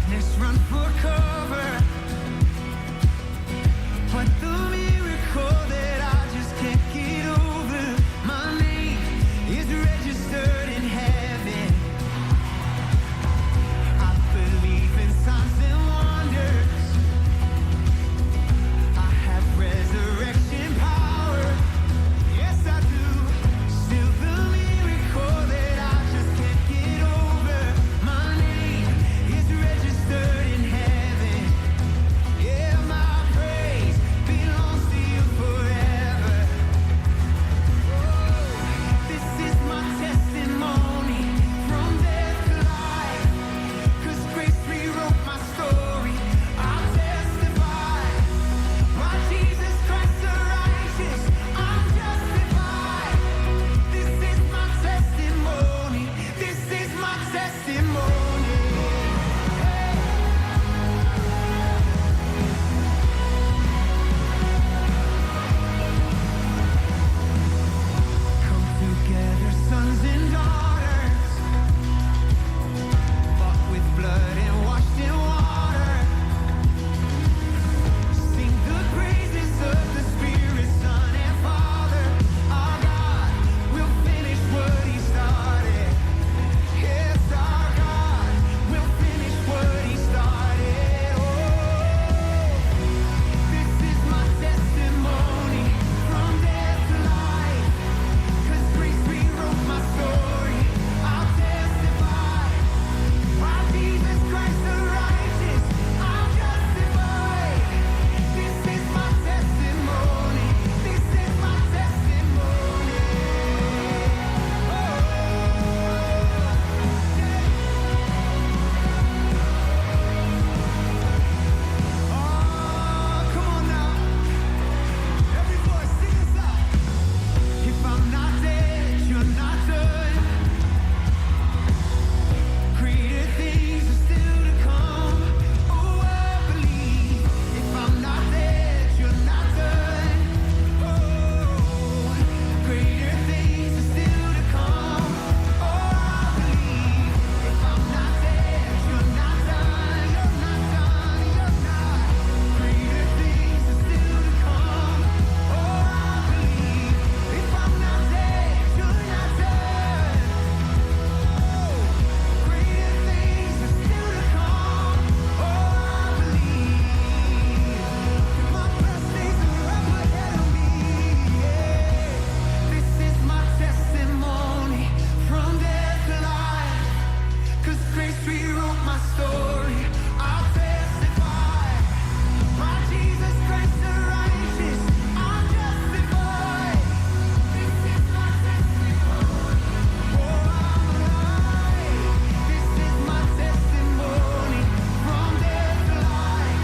Darkness run for cover. But the miracle that I just can't get over, my name is registered in heaven. I believe in signs and wonders. I have resurrection power. Yes, I do. Still the miracle that I just can't get over, my name is registered in heaven. Yeah, my praise belongs to you forever. This is my testimony from death to life. 'Cause grace rewrote my story. I'll testify. By Jesus Christ the righteous, I'm justified. This is my testimony. This is my testimony. Come together, sons and daughters, bought with blood and washed in water. Sing the praises of the Spirit, Son and Father. Our God will finish what He started. Yes, our God will finish what He started. Oh, this is my testimony from death to life. 'Cause grace rewrote my story. I'll testify. By Jesus Christ the righteous, I'm justified. This is my testimony. This is my testimony. Oh, come on now. Every voice sing this out. If I'm not dead, you're not done. Greater things are still to come. Oh, I believe. If I'm not dead, you're not done. Oh, greater things are still to come. Oh, I believe. If I'm not dead, you're not done. You're not done. You're not. Greater things are still to come. Oh, I believe. If I'm not dead, you're not done. Greater things are still to come. Oh, I believe. My best days are up ahead of me. Yeah. This is my testimony from death to life. 'Cause grace rewrote my story. I'll testify. By Jesus Christ the righteous, I'm justified. This is my testimony. Oh, I'm alive. This is my testimony from death to life.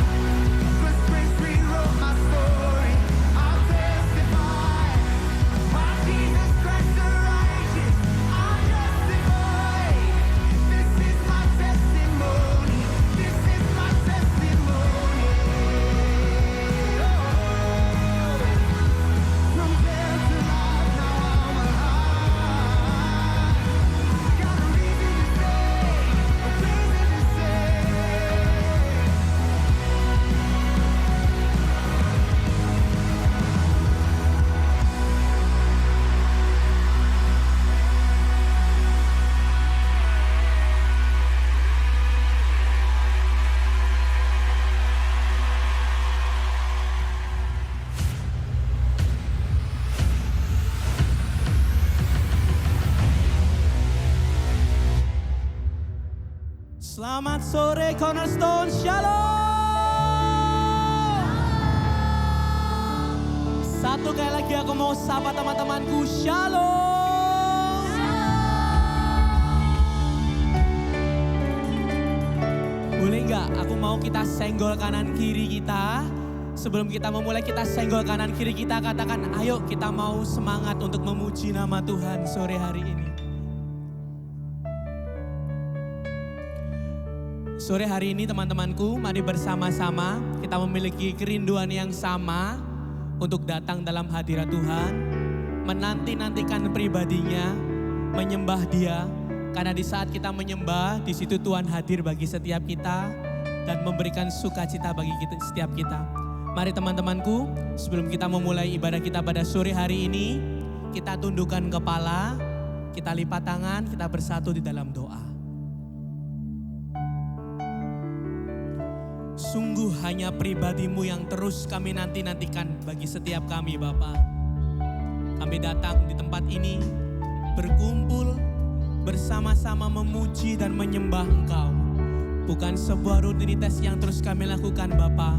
'Cause grace rewrote my story. I'll testify. By Jesus Christ the righteous, I'm justified. This is my testimony. This is my testimony. From death to life, now I'm alive. Got a reason to say, a reason to say. Selamat sore Cornerstone, Shalom. Satu kali lagi aku mau sapa teman-temanku, Shalom. Boleh nggak aku mau kita senggol kanan kiri kita. Sebelum kita memulai kita senggol kanan kiri kita, katakan ayo kita mau semangat untuk memuji nama Tuhan sore hari ini. Sore hari ini teman-temanku, mari bersama-sama kita memiliki kerinduan yang sama untuk datang dalam hadirat Tuhan, menanti-nantikan pribadinya, menyembah Dia, karena di saat kita menyembah, di situ Tuhan hadir bagi setiap kita. dan memberikan sukacita bagi kita, setiap kita. Mari teman-temanku, sebelum kita memulai ibadah kita pada sore hari ini, kita tundukkan kepala, kita lipat tangan, kita bersatu di dalam doa. Sungguh hanya pribadi-Mu yang terus kami nantikan bagi setiap kami, Bapa. Kami datang di tempat ini, berkumpul, bersama-sama memuji dan menyembah Engkau. Bukan sebuah rutinitas yang terus kami lakukan, Bapa,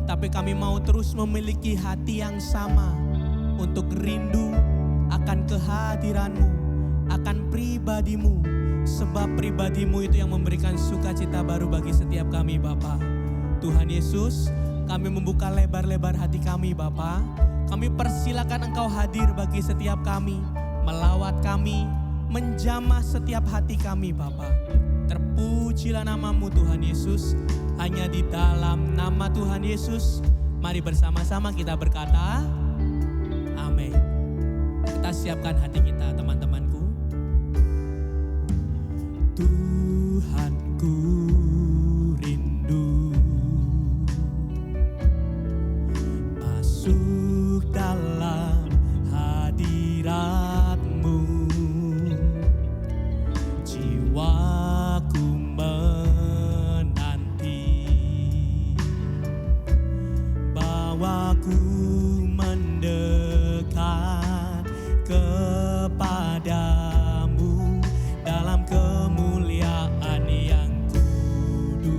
tapi kami mau terus memiliki hati yang sama untuk rindu akan kehadiran-Mu, akan pribadi-Mu, sebab pribadi-Mu itu yang memberikan sukacita baru bagi setiap kami, Bapa. Tuhan Yesus, kami membuka lebar-lebar hati kami, Bapa. Kami persilakan Engkau hadir bagi setiap kami, melawat kami, menjamah setiap hati kami, Bapa. Terpujilah nama-Mu Tuhan Yesus. Hanya di dalam nama Tuhan Yesus, mari bersama-sama kita berkata, amin. Kita siapkan hati kita, teman-temanku. Tuhanku rindu masuk dalam hadirat-Mu. Jiwaku menanti, bawaku mendekat kepadamu dalam kemuliaan yang kudus.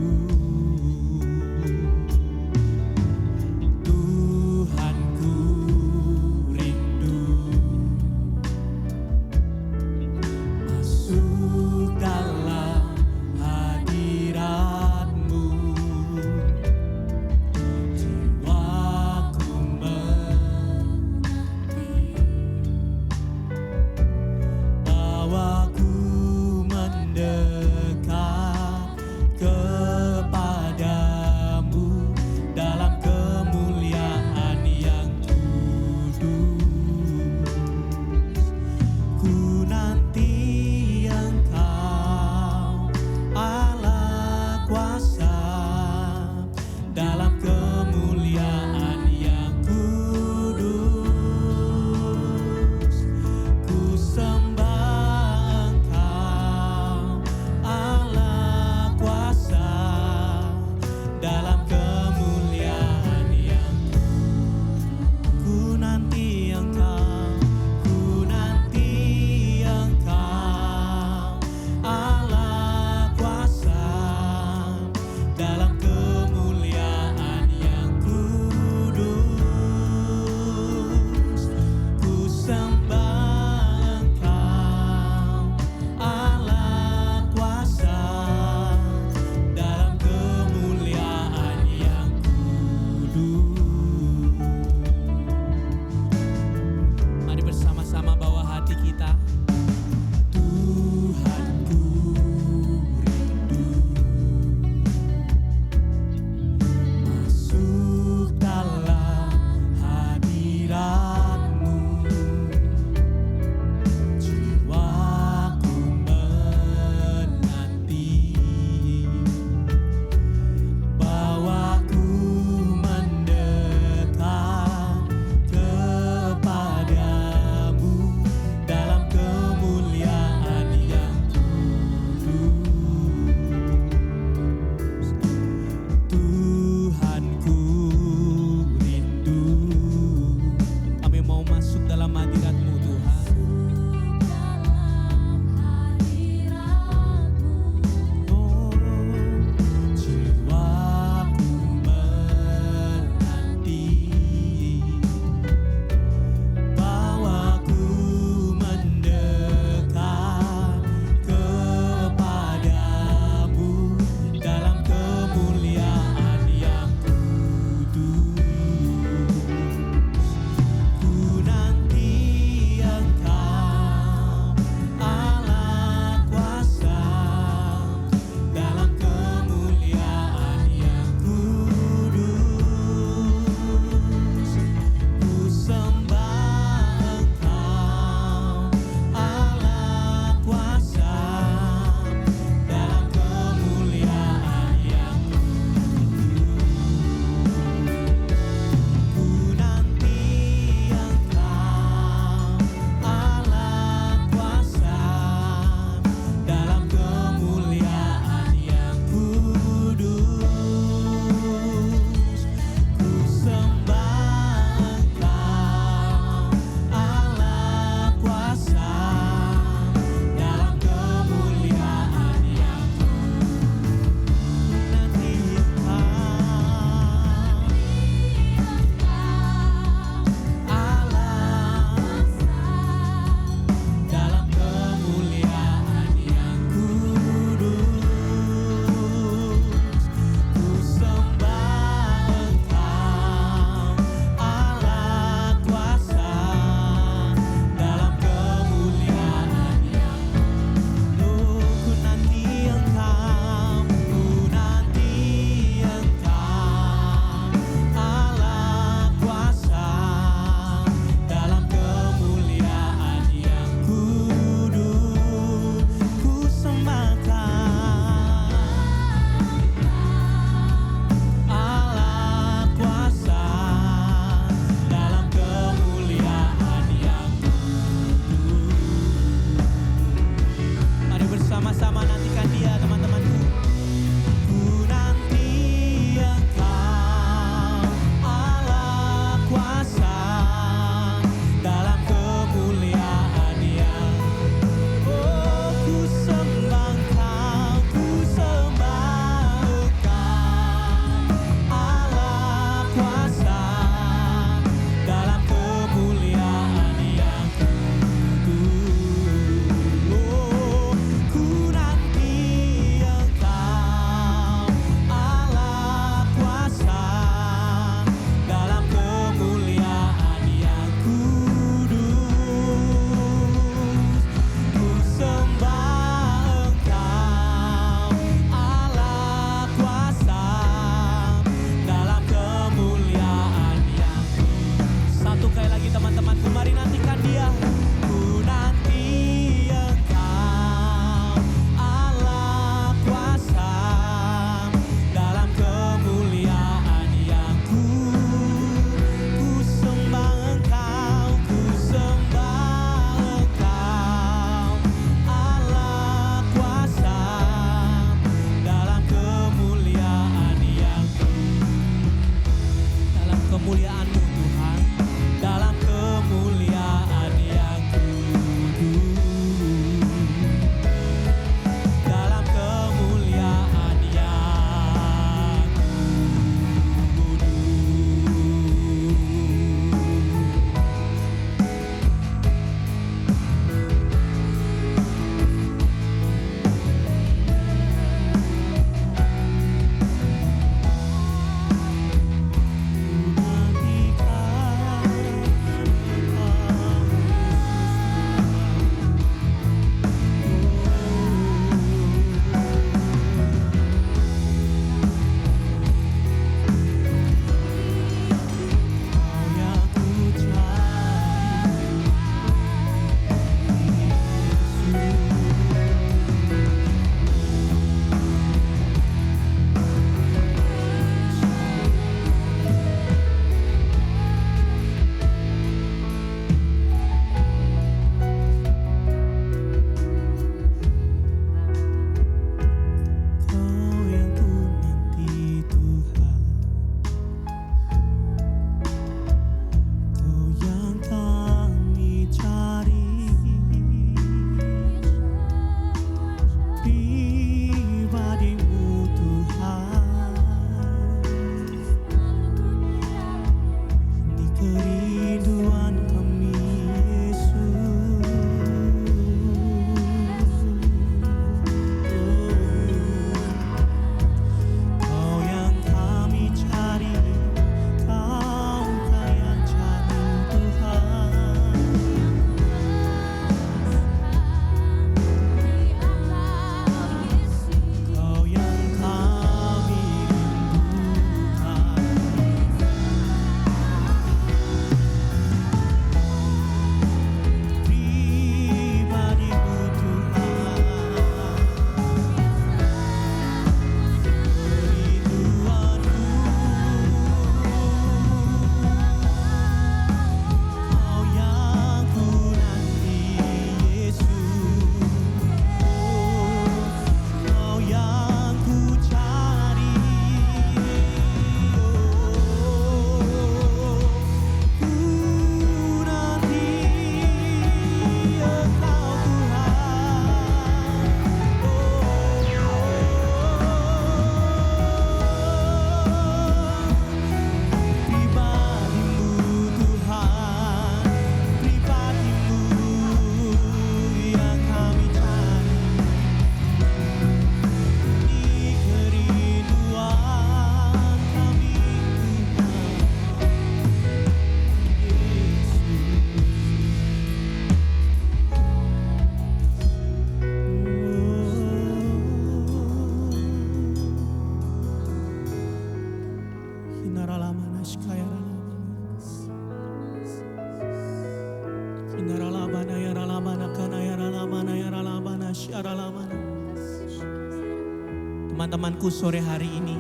Teman-temanku, sore hari ini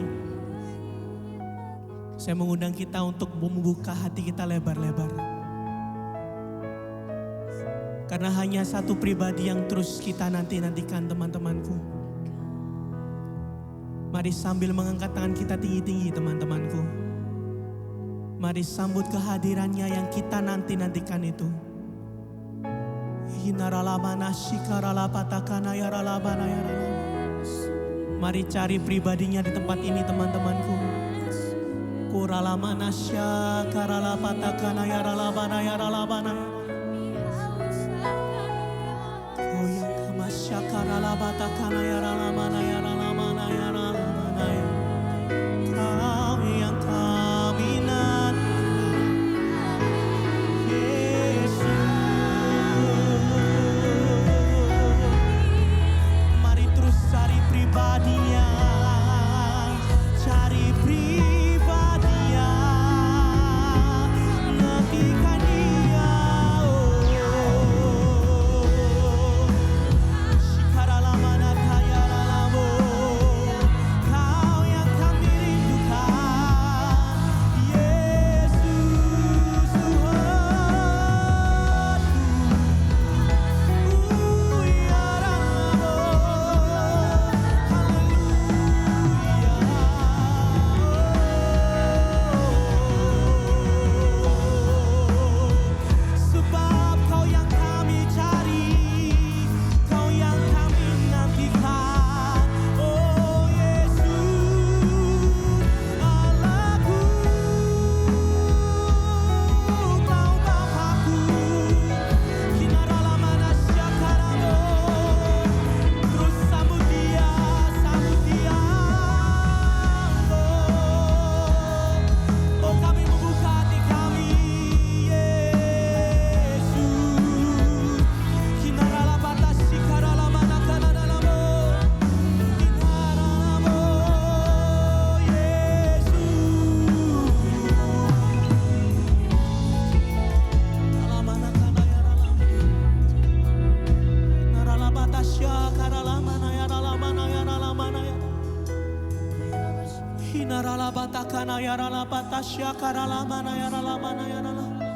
saya mengundang kita untuk membuka hati kita lebar-lebar. Karena hanya satu pribadi yang terus kita nantikan, teman-temanku. Mari sambil mengangkat tangan kita tinggi-tinggi, teman-temanku. Mari sambut kehadirannya yang kita nantikan itu. Mari cari pribadinya di tempat ini, teman-temanku. Kuralamanasya karalapatakana yaralabana yaralabana. Oh yang kamasya karalapatakana yaralabana yaralabana yaralabana. Kau yang kami nanti, Yesus. Mari terus cari pribadinya, cari pribadinya, nantikan dia. Shikaralamana kayaralamo, kau yang kami rindukan, Yesus Tuhanku. Yaralamo, sebab kau yang kami cari, kau yang kami nantikan, oh Yesus, Allahku, kau Bapakku. Kinaralamana syakaramo, terus sambut dia, oh kami membuka hati kami, Yesus. Kinaralabata sikaralamana kanadalamo, kinaralamo, Yesus. Alamana kanayaralamo, kinaralabata syakaralamana yaralamana yaralamana yaralamana. Hinaralabata kana yaralabata syakaralamana yaralamana yaralamana.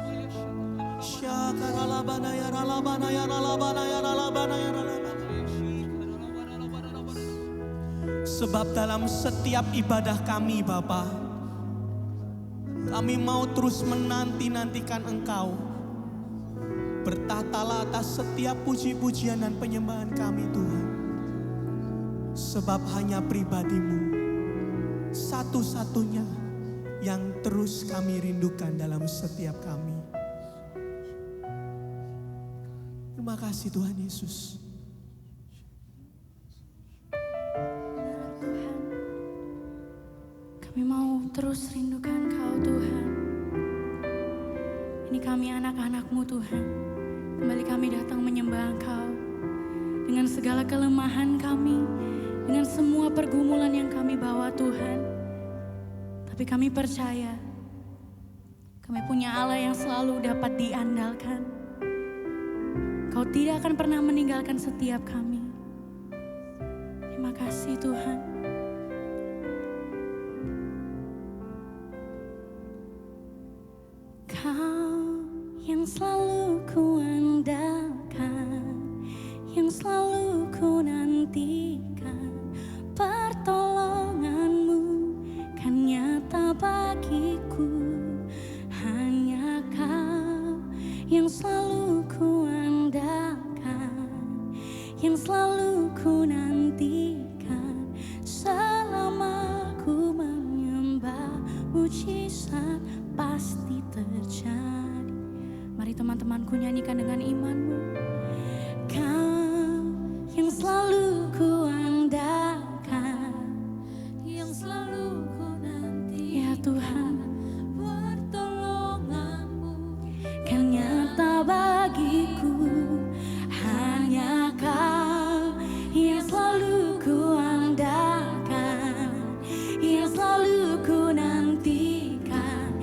Syakaralabana yaralabana yaralabana yaralabana yaralabana. Sebab dalam setiap ibadah kami Bapa, kami mau terus menantikan Engkau. Bertahtalah atas setiap puji-pujian dan penyembahan kami Tuhan. Sebab hanya pribadi-Mu satu-satunya yang terus kami rindukan dalam setiap kami. Terima kasih Tuhan Yesus. Tuhan, kami mau terus rindukan Kau Tuhan. Ini kami anak-anak-Mu Tuhan. Kembali kami datang menyembah Engkau. Dengan segala kelemahan kami, dengan semua pergumulan yang kami bawa Tuhan. Tapi kami percaya, kami punya Allah yang selalu dapat diandalkan. Kau tidak akan pernah meninggalkan setiap kami. Terima kasih Tuhan. Kau yang selalu ku andalkan, yang selalu ku nantikan. Pertolongan-Mu kan nyata bagiku. Hanya Kau yang selalu ku andalkan, yang selalu ku nantikan. Selama ku menyembah, mujizat pasti terjadi. Mari teman-temanku nyanyikan dengan imanmu. Kau yang selalu ku andalkan, yang selalu ku nanti. Ya Tuhan, pertolongan-Mu kan nyata bagiku. Hanya Kau yang selalu ku andalkan, yang selalu ku nantikan.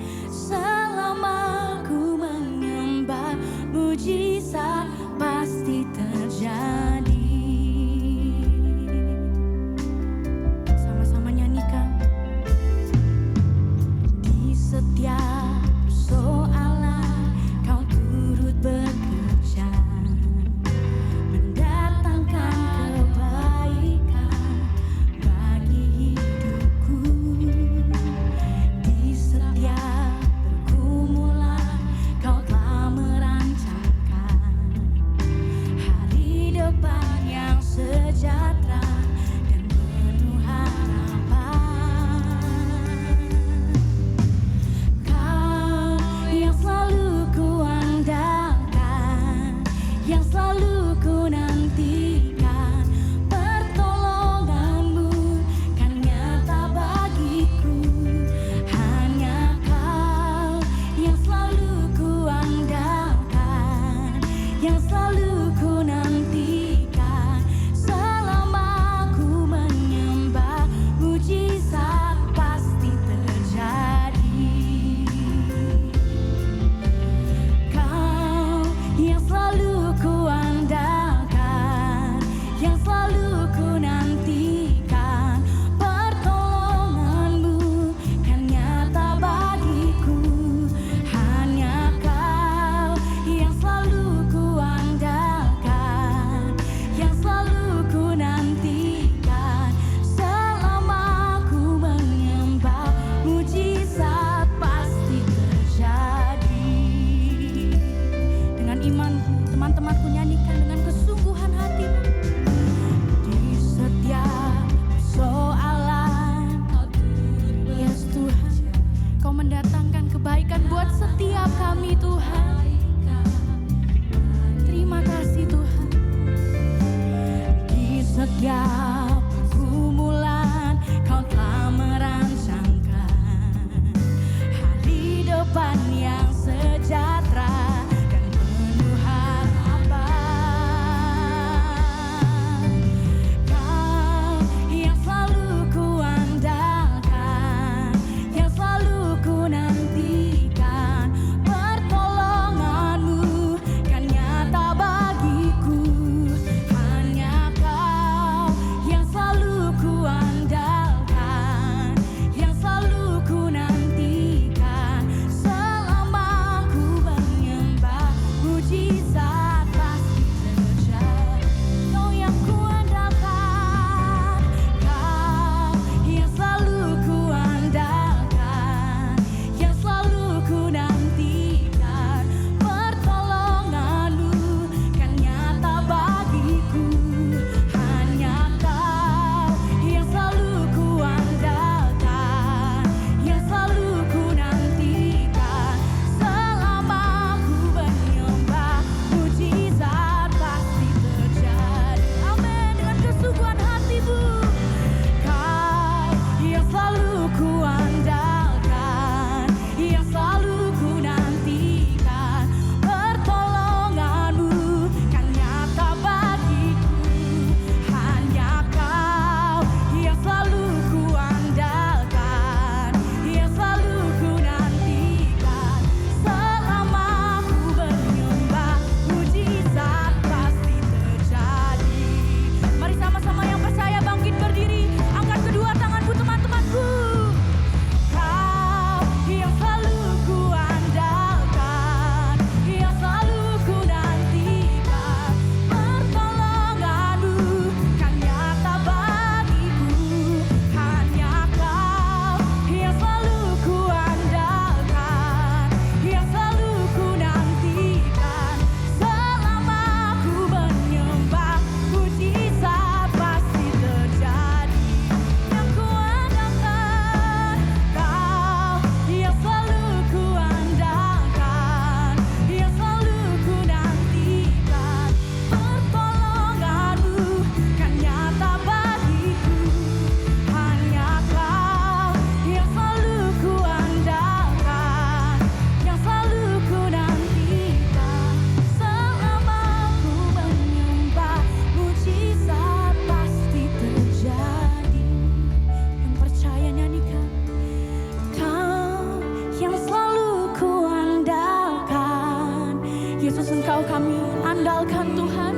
andalkan Tuhan,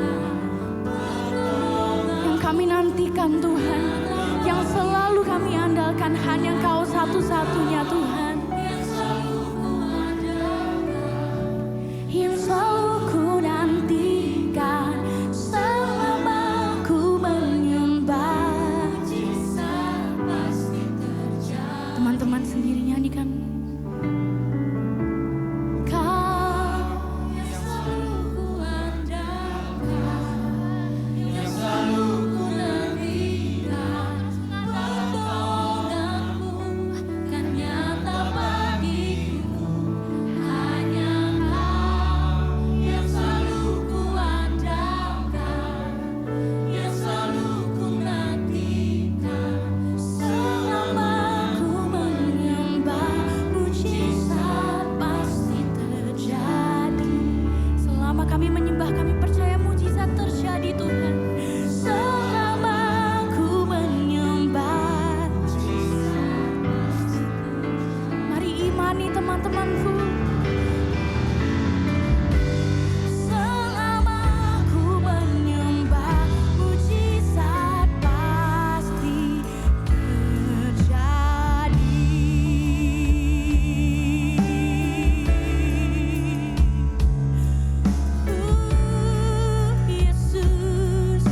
yang kami nantikan Tuhan, yang selalu kami andalkan hanya Engkau satu-satunya Tuhan. Yang selalu ku nantikan selama ku menyembah. Teman-teman sendiri nyanyikan. Kami menyembah, kami percaya mujizat terjadi Tuhan. Selama ku menyembah, mari imani teman-temanku. Selama ku menyembah, mujizat pasti terjadi. Yesus,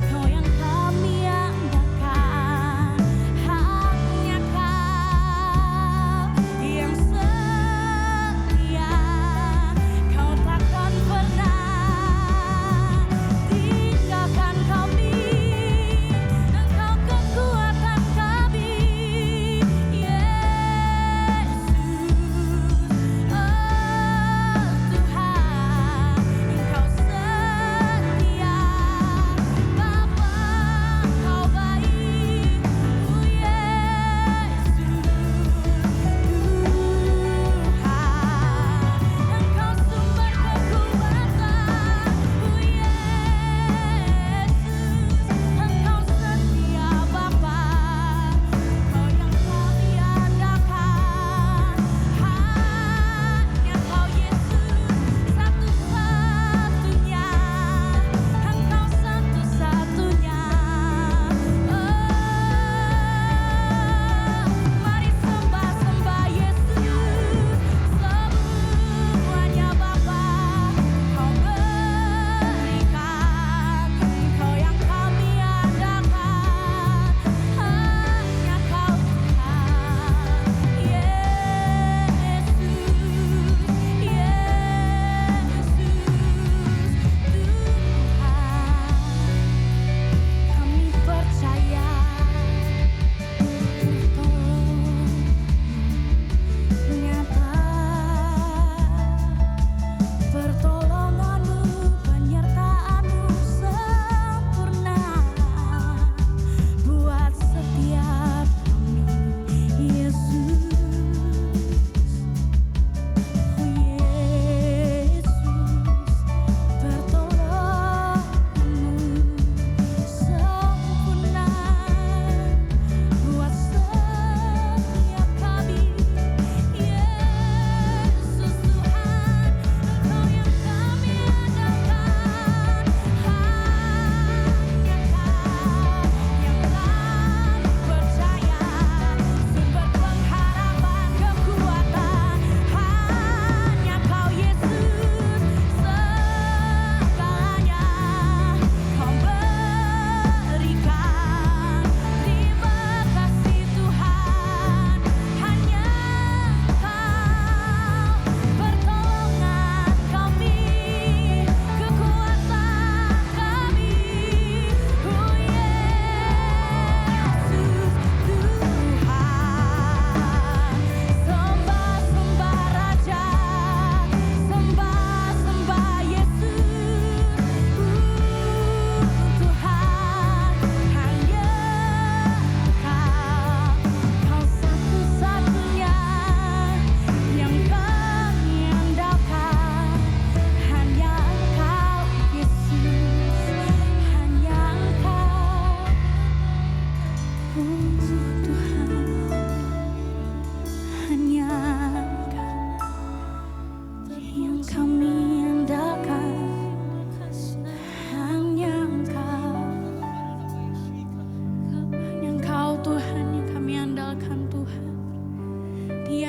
Kau yang kami andalkan, hanya Kau yang selalu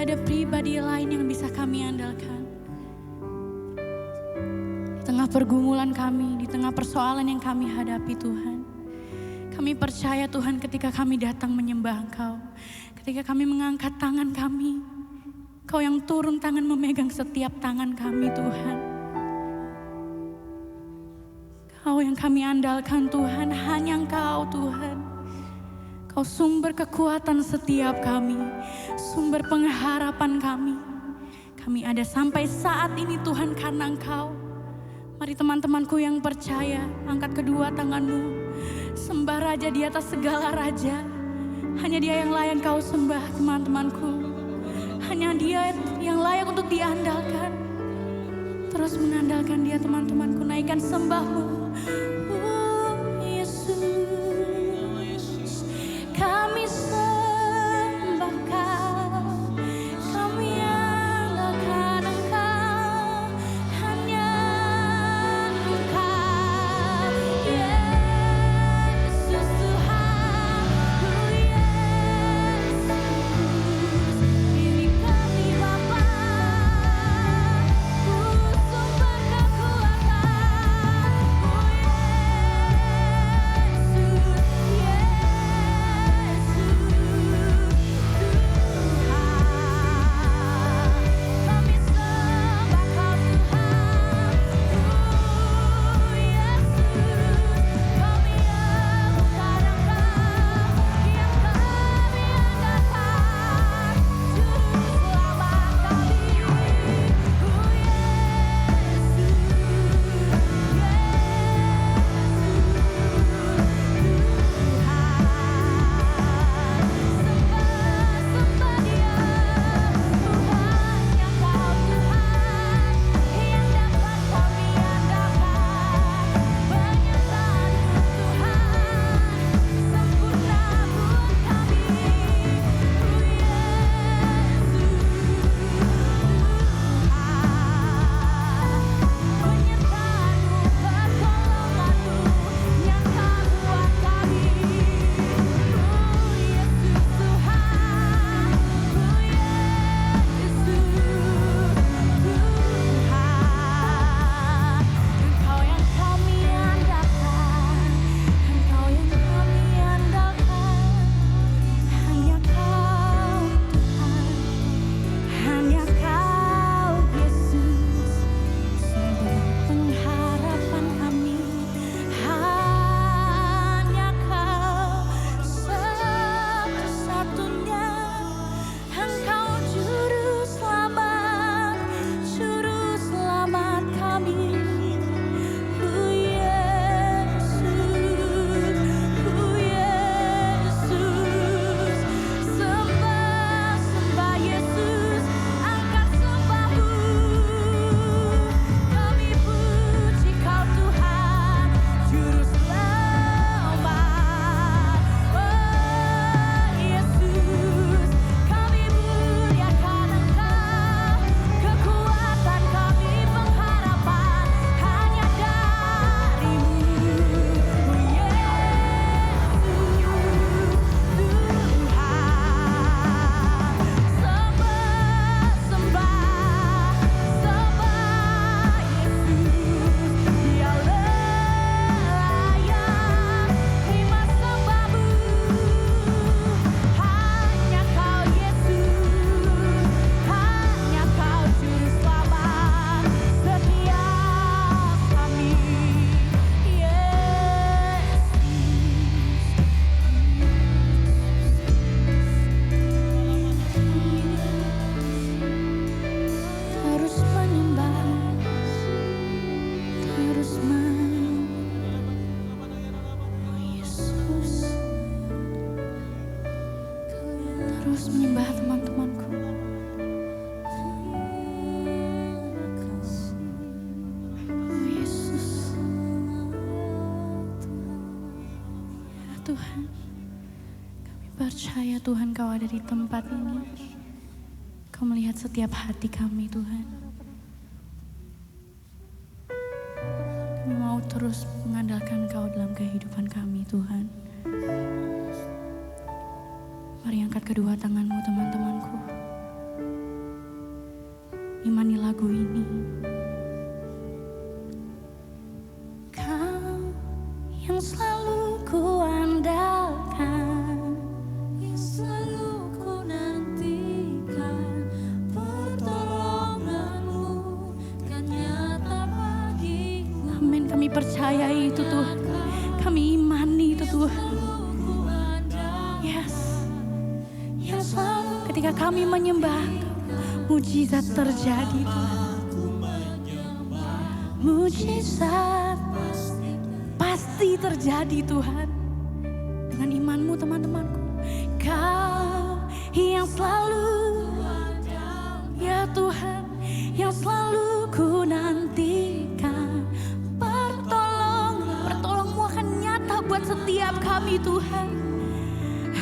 Tiada pribadi lain yang bisa kami andalkan. Di tengah pergumulan kami, di tengah persoalan yang kami hadapi Tuhan. Kami percaya Tuhan ketika kami datang menyembah Engkau. Ketika kami mengangkat tangan kami, Engkau yang turun tangan memegang setiap tangan kami Tuhan. Kau yang kami andalkan Tuhan, hanya Engkau Tuhan. Kau sumber kekuatan setiap kami, sumber pengharapan kami. Kami ada sampai saat ini Tuhan karena Engkau. Mari teman-temanku yang percaya, angkat kedua tanganmu. Sembah Raja di atas segala raja. Hanya Dia yang layak kau sembah teman-temanku. Hanya Dia yang layak untuk diandalkan. Terus mengandalkan Dia teman-temanku, naikkan sembahmu. Yesus, kami sembah Kau. Kami andalkan Engkau. Hanya Engkau, Yesus Tuhan. Yesus, ini kami Bapa. Sumber Tuhan. Kami percaya Tuhan Kau ada di tempat ini. Kau melihat setiap hati kami Tuhan. Kami mau terus mengandalkan Kau dalam kehidupan kami Tuhan. Mari angkat kedua tanganmu teman-temanku. Kami percayai itu Tuhan. Kami imani itu Tuhan. Yes. Ketika kami menyembah, mujizat terjadi Tuhan. Mujizat pasti terjadi Tuhan. Dengan imanmu teman-temanku. Kau yang selalu, ya Tuhan, yang selalu ku nantikan. Pertolongmu akan nyata buat setiap kami Tuhan.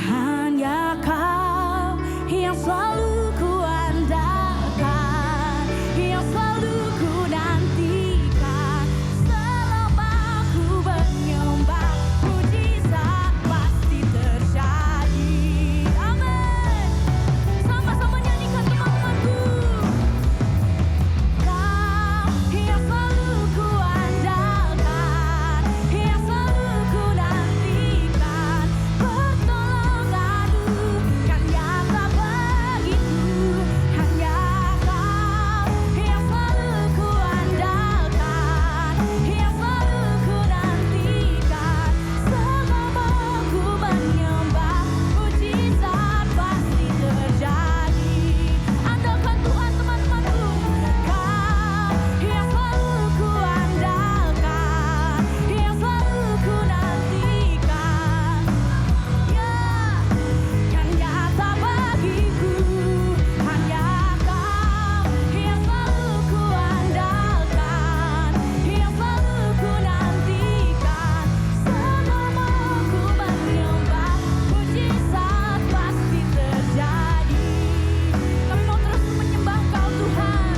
Hanya Kau yang selalu ku andalkan, yang selalu ku nantikan. Selama ku menyembah, mujizat pasti terjadi. Amin. Sama-sama nyanyikan teman-temanku. Kau yang selalu ku andalkan, yang selalu ku nantikan. Pertolonganmu kan nyata bagiku. Hanya Kau yang selalu ku andalkan, yang selalu ku nantikan. Selama ku menyembah, mujizat pasti terjadi. Andalkan Tuhan teman-temanku. Kau yang selalu ku andalkan, yang selalu ku nantikan. Ya, kan nyata bagiku. Hanya Kau yang selalu ku andalkan, yang selalu ku nantikan. Selama ku menyembah, mujizat pasti terjadi. Kami mau terus menyembah Kau Tuhan.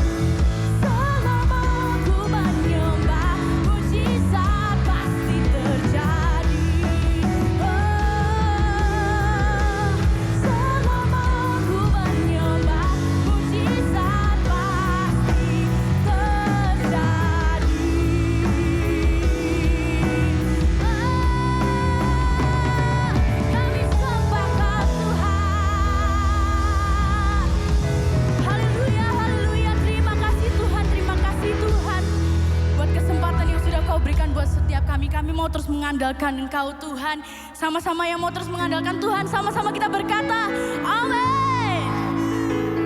Selama ku menyembah, mujizat pasti terjadi. Selama ku menyembah, mujizat pasti terjadi. Kami sembah Kau Tuhan. Haleluya, haleluya. Terima kasih Tuhan, terima kasih Tuhan. Buat kesempatan yang sudah Kau berikan buat setiap kami. Kami mau terus mengandalkan Engkau Tuhan. Sama-sama yang mau terus mengandalkan Tuhan, sama-sama kita berkata, amin.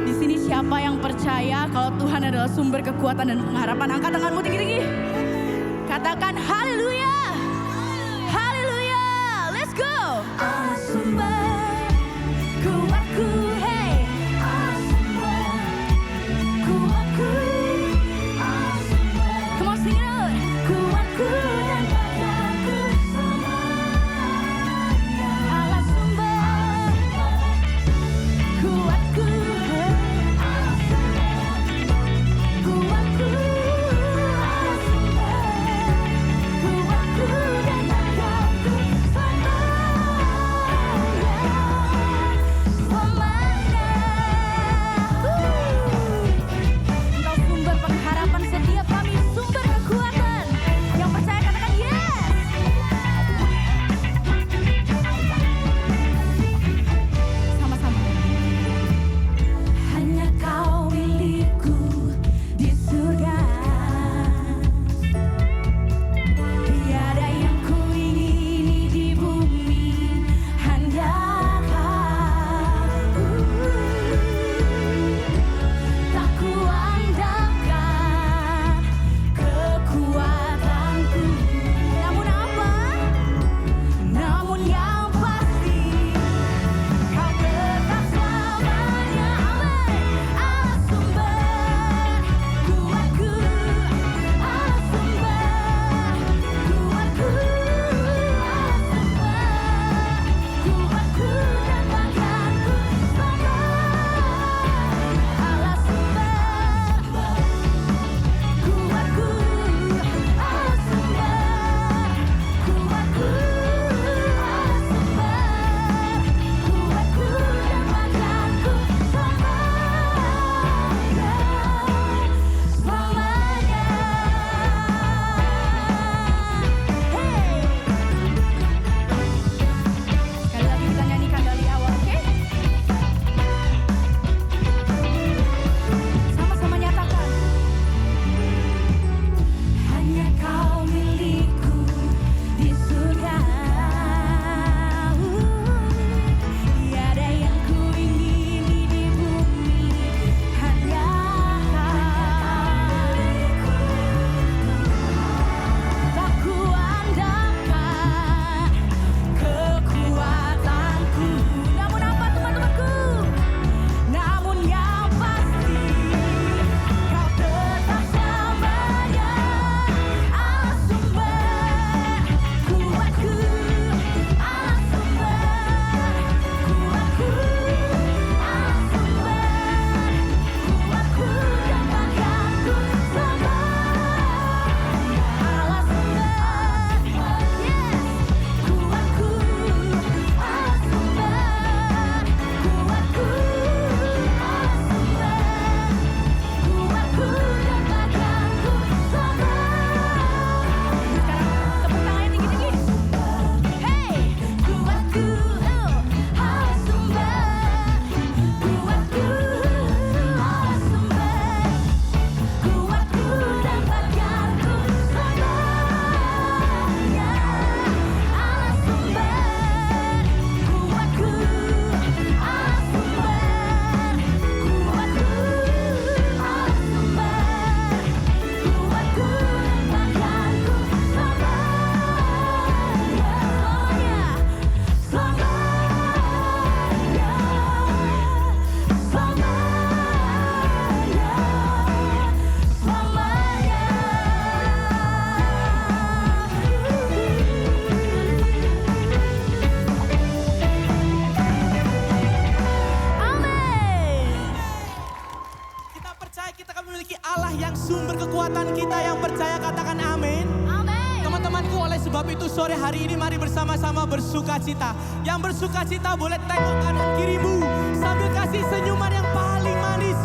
Di sini siapa yang percaya kalau Tuhan adalah sumber kekuatan dan pengharapan? Angkat tanganmu tinggi-tinggi. Katakan haleluya. Haleluya. Let's go. Allah sumber kuatku, hey. Allah sumber kuatku. Allah sumber. Come on, sing it out. Kuatku dan kataku selamanya. Allah sumber kuatku, hey. Allah sumber kuatku. Allah sumber kuatku dan kataku selamanya. sumber kekuatan kita. Yang percaya katakan amin. Teman-temanku, oleh sebab itu sore hari ini mari bersama-sama bersuka cita. Yang bersuka cita boleh tengok kanan kirimu sambil kasih senyuman yang paling manis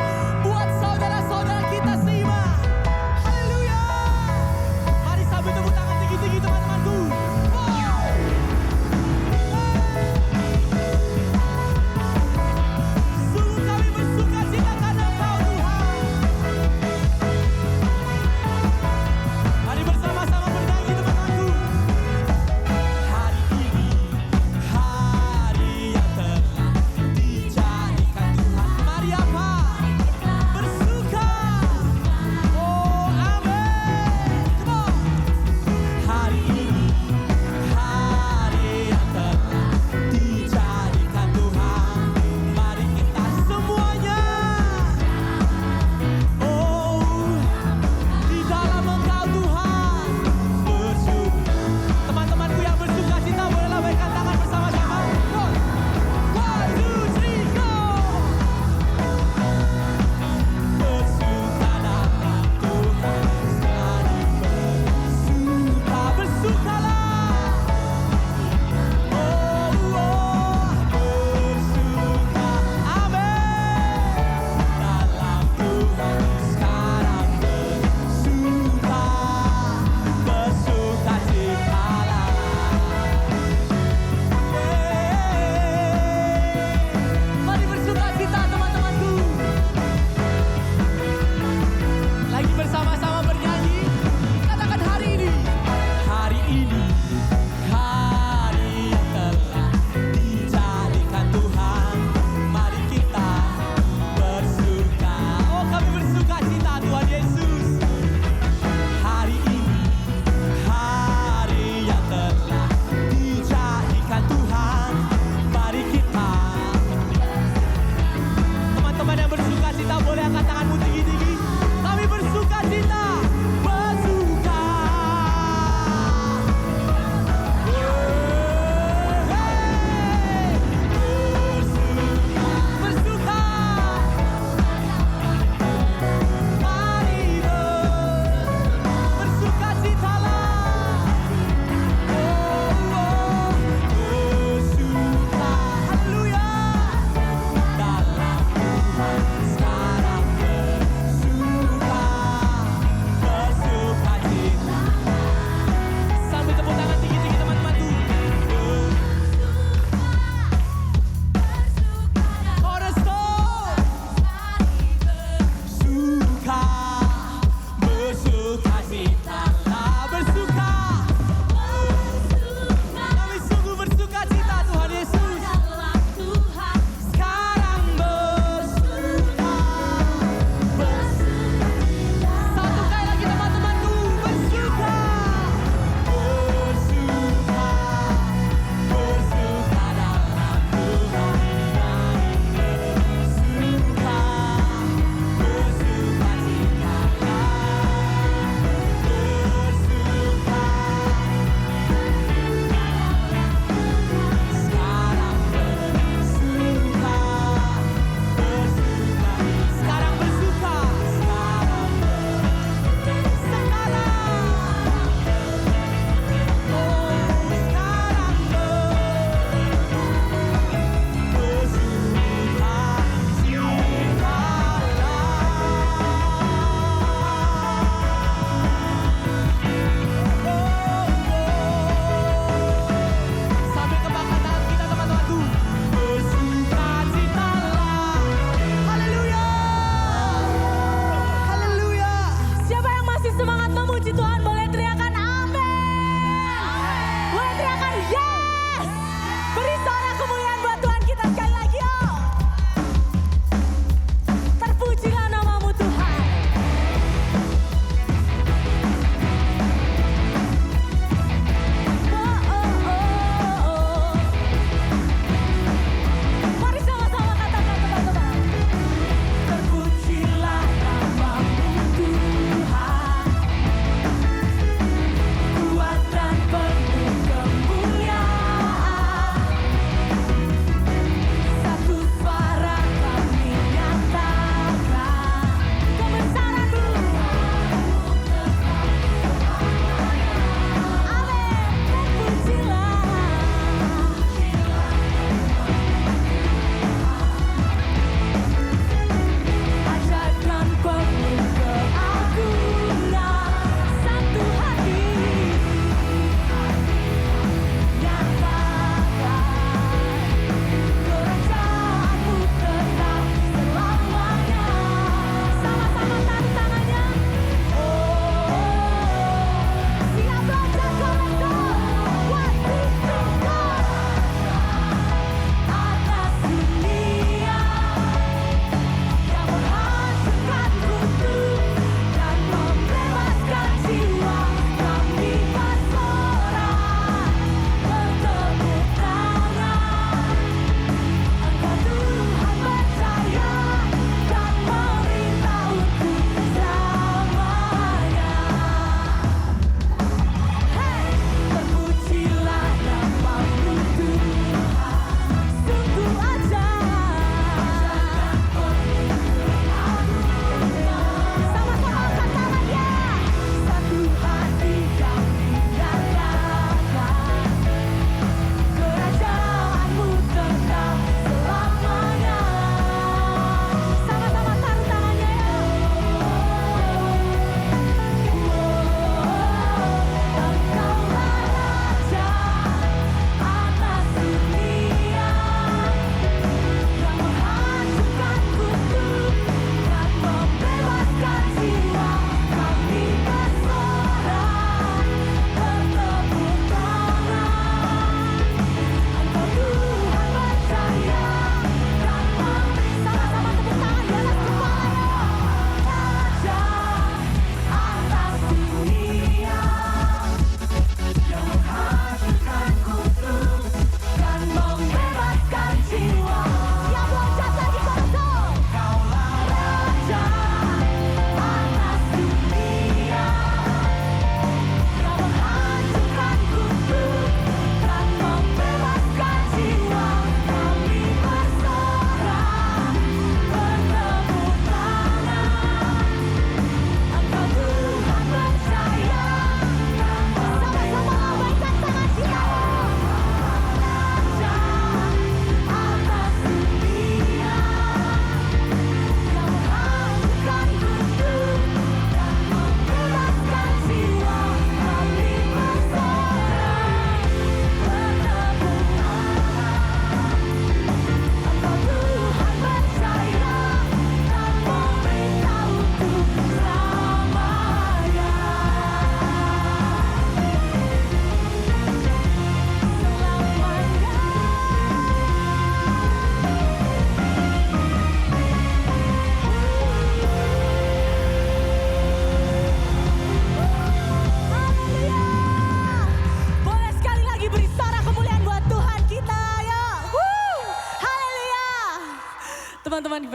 buat saudara-saudara kita seiman. Haleluya. Mari sambil tepuk tangan tinggi-tinggi teman-temanku. Wow. Sungguh kami bersuka cita karena Kau Tuhan. Mari bersama-sama bernyanyi teman-temanku. Hari ini hari yang telah dijadikan Tuhan.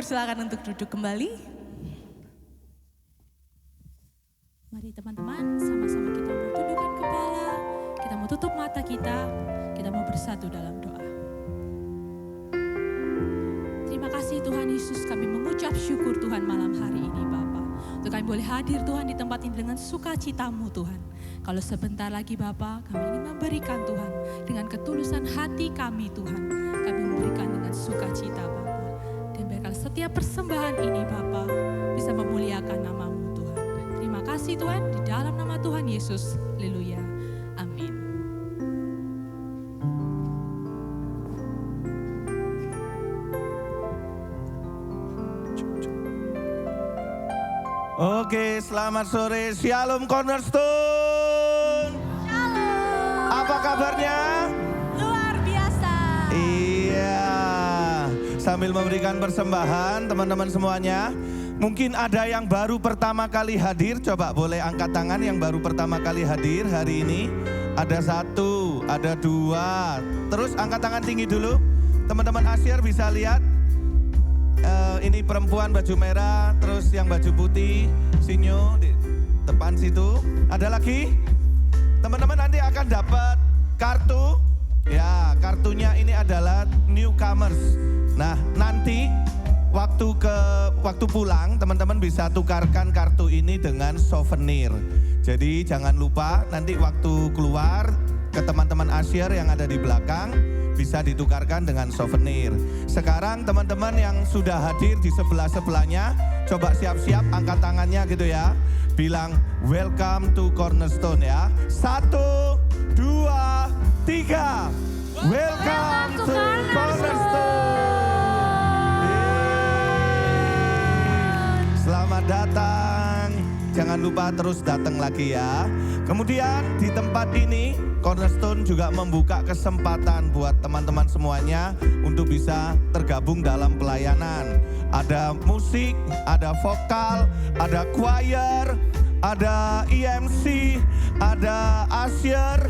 persilakan untuk duduk kembali. Mari teman-teman, sama-sama kita mau tundukkan kepala, kita mau tutup mata kita mau bersatu dalam doa. Terima kasih Tuhan Yesus, kami mengucap syukur Tuhan malam hari ini Bapa. Untuk kami boleh hadir Tuhan di tempat ini dengan sukacita-Mu Tuhan. Kalau sebentar lagi Bapa, kami ingin memberikan Tuhan dengan ketulusan hati kami Tuhan. Kami memberikan dengan sukacita Bapa. Dan biarkan setiap persembahan ini Bapa bisa memuliakan nama-Mu Tuhan. Terima kasih Tuhan, di dalam nama Tuhan Yesus. Haleluya. Amin. Oke, selamat sore. Shalom Cornerstone. Shalom. Apa kabarnya? Luar biasa. Iya. Sambil memberikan persembahan teman-teman semuanya. Mungkin ada yang baru pertama kali hadir. Coba boleh angkat tangan yang baru pertama kali hadir hari ini. Ada 1, ada 2. Terus angkat tangan tinggi dulu. Teman-teman Asyir bisa lihat. Ini perempuan baju merah, terus yang baju putih, Sinyo di depan situ. Ada lagi? Teman-teman nanti akan dapat kartu. Ya, kartunya ini adalah newcomers. Nah, nanti waktu pulang teman-teman bisa tukarkan kartu ini dengan souvenir. Jadi jangan lupa nanti waktu keluar ke teman-teman Asyir yang ada di belakang bisa ditukarkan dengan souvenir. Sekarang teman-teman yang sudah hadir di sebelah-sebelahnya, coba siap-siap angkat tangannya gitu ya. Bilang welcome to Cornerstone ya. 1, 2, 3. Welcome to Cornerstone. Selamat datang. Jangan lupa terus datang lagi ya. Kemudian di tempat ini Cornerstone juga membuka kesempatan buat teman-teman semuanya untuk bisa tergabung dalam pelayanan. Ada musik, ada vokal, ada choir, ada EMC, ada usher,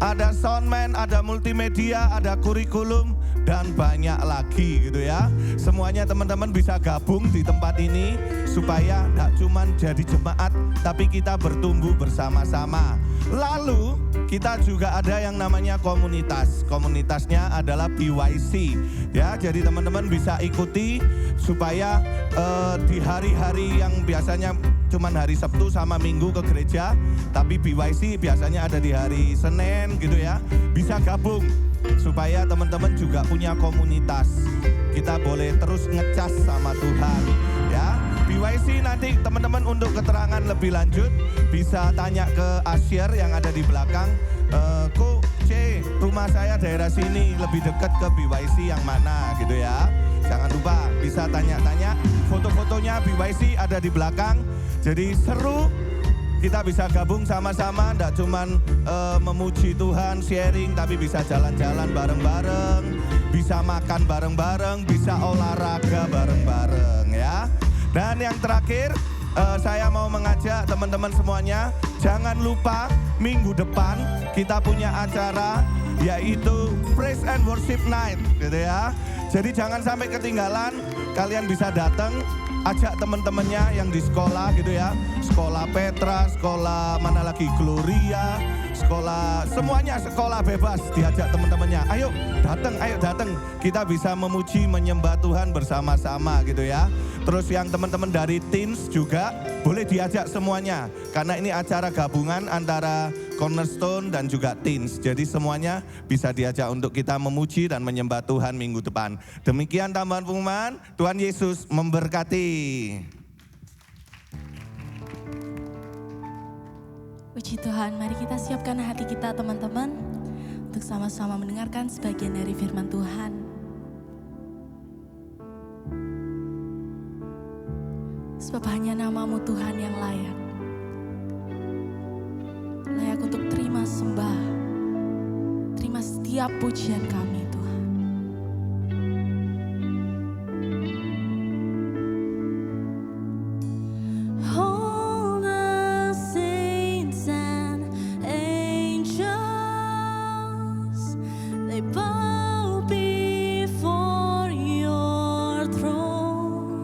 ada soundman, ada multimedia, ada kurikulum, dan banyak lagi gitu ya. Semuanya teman-teman bisa gabung di tempat ini supaya tidak cuma jadi jemaat, tapi kita bertumbuh bersama-sama. Lalu kita juga ada yang namanya komunitas. Komunitasnya adalah BYC ya. Jadi teman-teman bisa ikuti supaya di hari-hari yang biasanya cuman hari Sabtu sama Minggu ke gereja, tapi BYC biasanya ada di hari Senin gitu ya. Bisa gabung supaya teman-teman juga punya komunitas. Kita boleh terus ngecas sama Tuhan ya. BYC nanti teman-teman untuk keterangan lebih lanjut bisa tanya ke Asyir yang ada di belakang. Ko C, rumah saya daerah sini lebih dekat ke BYC yang mana gitu ya. Jangan lupa bisa tanya-tanya. Foto-fotonya BYC ada di belakang. Jadi seru. Kita bisa gabung sama-sama, enggak cuman memuji Tuhan, sharing, tapi bisa jalan-jalan bareng-bareng, bisa makan bareng-bareng, bisa olahraga bareng-bareng ya. Dan yang terakhir, saya mau mengajak teman-teman semuanya, jangan lupa minggu depan kita punya acara yaitu Praise and Worship Night gitu ya. Jadi jangan sampai ketinggalan, kalian bisa datang. Ajak teman-temannya yang di sekolah gitu ya. Sekolah Petra, sekolah mana lagi Gloria, sekolah semuanya sekolah bebas diajak teman-temannya. Ayo datang. Kita bisa memuji menyembah Tuhan bersama-sama gitu ya. Terus yang teman-teman dari teens juga boleh diajak semuanya. Karena ini acara gabungan antara Cornerstone dan juga teens. Jadi semuanya bisa diajak untuk kita memuji dan menyembah Tuhan minggu depan. Demikian tambahan pengumuman. Tuhan Yesus memberkati. Puji Tuhan, mari kita siapkan hati kita teman-teman untuk sama-sama mendengarkan sebagian dari firman Tuhan. Sebab hanya nama-Mu Tuhan yang layak. Layak untuk terima sembah, terima setiap pujian kami Tuhan. All the saints and angels, they bow before your throne.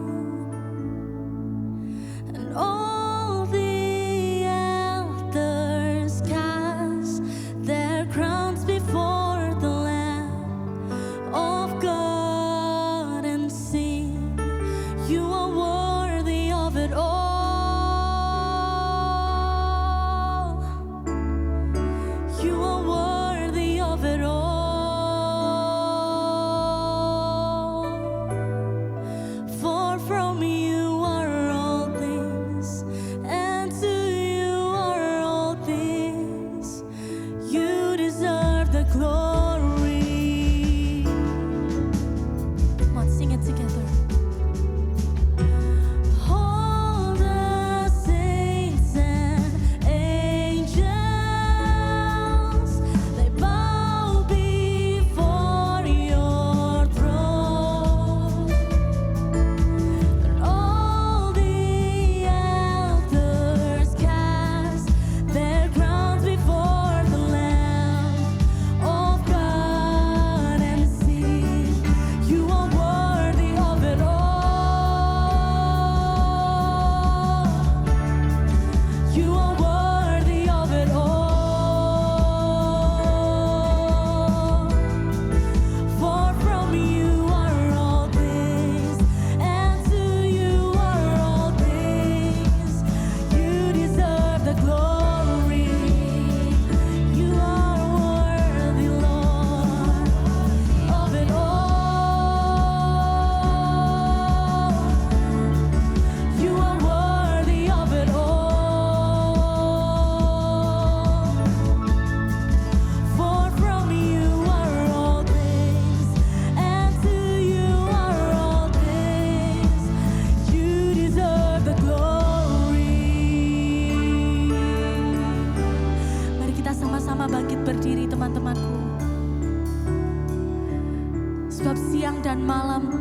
dan malam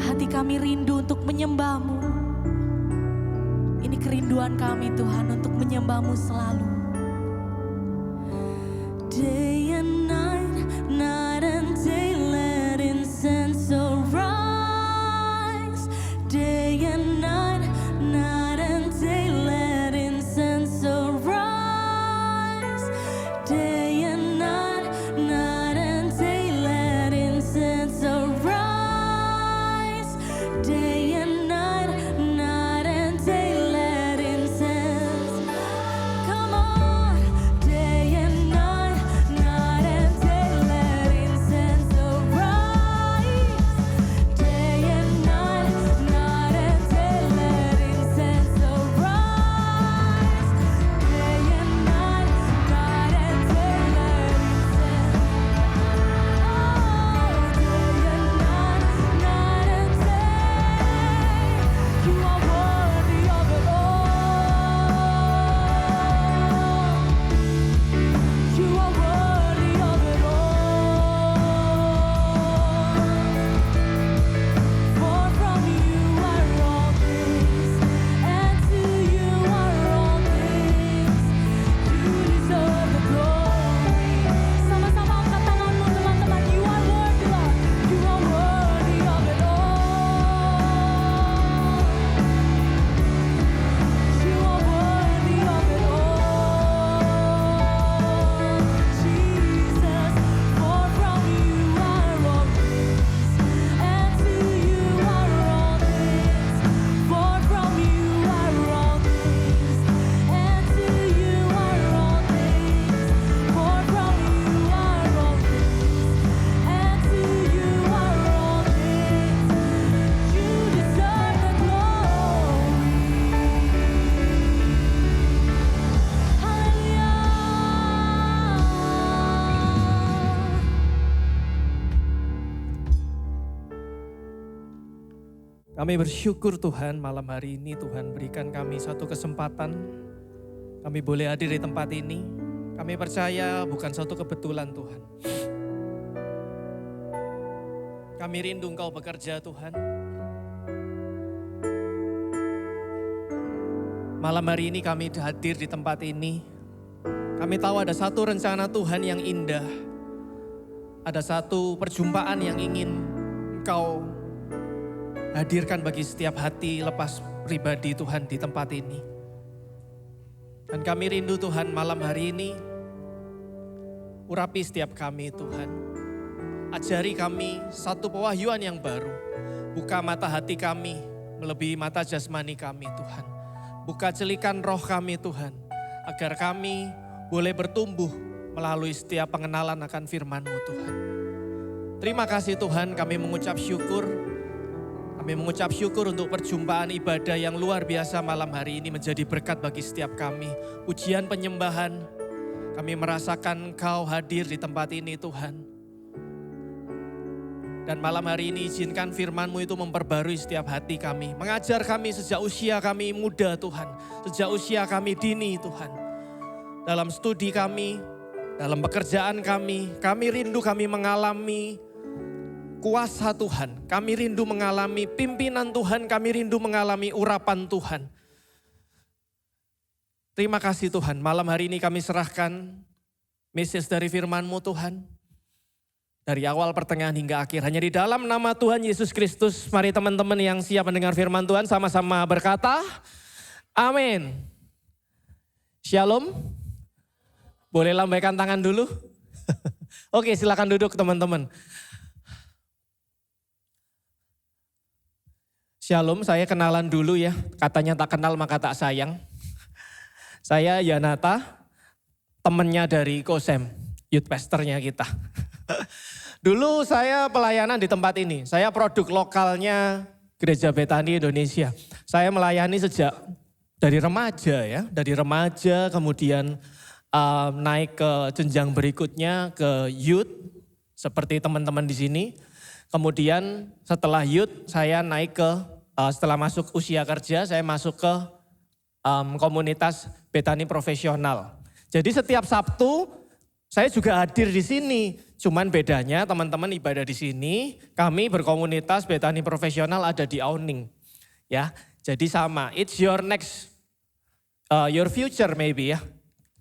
hati kami rindu untuk menyembah-Mu. Ini kerinduan kami Tuhan untuk menyembah-Mu selalu. Day and night, night and day, let incense arise. Day and night, night and day, let incense arise. Day and night, night and day, let incense arise. Day and night, night and day, let incense. Come on, day and night, night and day, let incense arise. Day and night, night and day, let incense arise. Day and night, night and day, let incense. Oh, day and night, night and day. You are worthy of it all. You are worthy of it all. For from you are all things, and to you are all things. You deserve the glory. Sama-sama angkat tanganmu teman-teman. You are worthy, Lord. You are worthy of it all. You are worthy of it all, Jesus. For from you are all things, and to you are all things. For from you are all things, and to you are all things. For from you are all things, and to you are all things. You deserve the glory. Hallelujah. Kami bersyukur Tuhan malam hari ini Tuhan berikan kami satu kesempatan. Kami boleh hadir di tempat ini. Kami percaya bukan suatu kebetulan Tuhan. Kami rindu Engkau bekerja Tuhan. Malam hari ini kami hadir di tempat ini. Kami tahu ada satu rencana Tuhan yang indah. Ada satu perjumpaan yang ingin Engkau hadirkan bagi setiap hati lepas pribadi Tuhan di tempat ini. Dan kami rindu Tuhan malam hari ini, urapi setiap kami Tuhan. Ajari kami satu pewahyuan yang baru. Buka mata hati kami melebihi mata jasmani kami Tuhan. Buka celikan roh kami Tuhan, agar kami boleh bertumbuh melalui setiap pengenalan akan firman-Mu Tuhan. Terima kasih Tuhan, kami mengucap syukur. Kami mengucap syukur untuk perjumpaan ibadah yang luar biasa malam hari ini menjadi berkat bagi setiap kami. Pujian penyembahan, kami merasakan Engkau hadir di tempat ini Tuhan. Dan malam hari ini izinkan firman-Mu itu memperbarui setiap hati kami. Mengajar kami sejak usia kami muda Tuhan. Sejak usia kami dini Tuhan. Dalam studi kami, dalam pekerjaan kami rindu kami mengalami kuasa Tuhan. Kami rindu mengalami pimpinan Tuhan, kami rindu mengalami urapan Tuhan. Terima kasih Tuhan, malam hari ini kami serahkan message dari firman-Mu Tuhan. Dari awal, pertengahan hingga akhir. Hanya di dalam nama Tuhan Yesus Kristus, mari teman-teman yang siap mendengar firman Tuhan sama-sama berkata, amin. Shalom. Boleh lambaikan tangan dulu? Oke, silakan duduk teman-teman. Shalom, saya kenalan dulu ya. Katanya tak kenal maka tak sayang. Saya Yanata, temennya dari Kosem, youth pastornya kita. Dulu saya pelayanan di tempat ini. Saya produk lokalnya Gereja Betani Indonesia. Saya melayani sejak dari remaja ya. Dari remaja kemudian naik ke jenjang berikutnya ke youth. Seperti teman-teman di sini. Kemudian setelah youth saya naik ke, setelah masuk usia kerja saya masuk ke komunitas Betani profesional. Jadi setiap Sabtu Saya juga hadir di sini. Cuman bedanya teman-teman ibadah di sini, kami berkomunitas Betani Profesional ada di Awning. Ya, jadi sama. It's your next, your future maybe ya.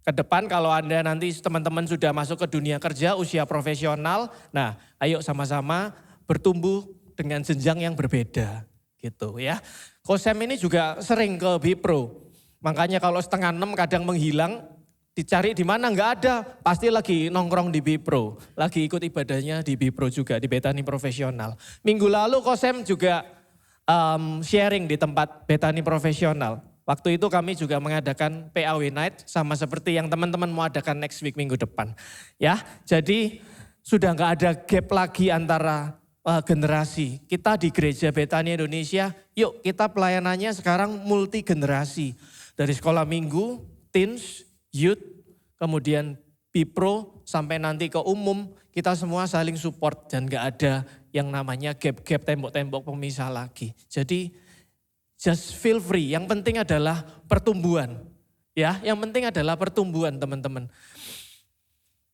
Ke depan kalau Anda nanti teman-teman sudah masuk ke dunia kerja, usia profesional, nah ayo sama-sama bertumbuh dengan jenjang yang berbeda gitu ya. Kosem ini juga sering ke Bipro. Makanya kalau 5:30 kadang menghilang, dicari di mana nggak ada, pasti lagi nongkrong di Bipro, lagi ikut ibadahnya di Bipro juga, di Betani Profesional. Minggu lalu Kosem juga sharing di tempat Betani Profesional. Waktu itu kami juga mengadakan PAW Night, sama seperti yang teman-teman mau adakan next week minggu depan. Ya, jadi sudah nggak ada gap lagi antara generasi. Kita di Gereja Betani Indonesia, yuk kita pelayanannya sekarang multi generasi. Dari sekolah minggu, teens, youth, kemudian Bipro, sampai nanti ke umum, kita semua saling support dan gak ada yang namanya gap-gap tembok-tembok pemisah lagi. Jadi just feel free, yang penting adalah pertumbuhan. Ya, yang penting adalah pertumbuhan teman-teman.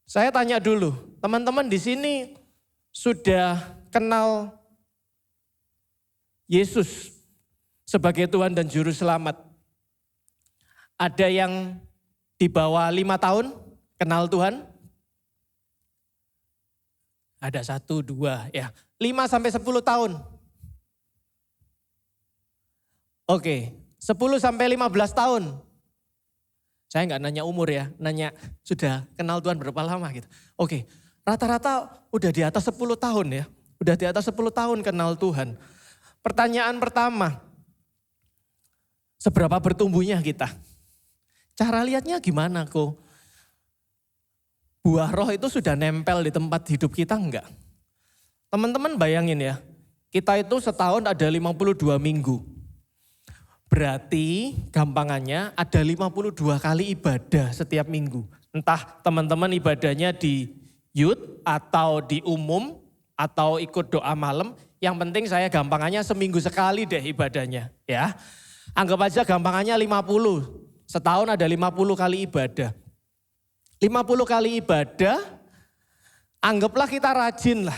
Saya tanya dulu, teman-teman di sini sudah kenal Yesus sebagai Tuhan dan Juru Selamat? Ada yang di bawah 5 tahun kenal Tuhan? Ada 1, 2 ya. 5 sampai 10 tahun. Oke, 10 sampai 15 tahun. Saya nggak nanya umur ya, nanya sudah kenal Tuhan berapa lama gitu. Oke, rata-rata udah di atas 10 tahun ya. Udah di atas 10 tahun kenal Tuhan. Pertanyaan pertama, seberapa bertumbuhnya kita? Cara lihatnya gimana kok? Buah roh itu sudah nempel di tempat hidup kita enggak? Teman-teman bayangin ya, kita itu setahun ada 52 minggu. Berarti gampangannya ada 52 kali ibadah setiap minggu. Entah teman-teman ibadahnya di youth atau di umum atau ikut doa malam. Yang penting saya gampangannya seminggu sekali deh ibadahnya ya. Anggap aja gampangannya 50. Setahun ada 50 kali ibadah. 50 kali ibadah, anggaplah kita rajin lah.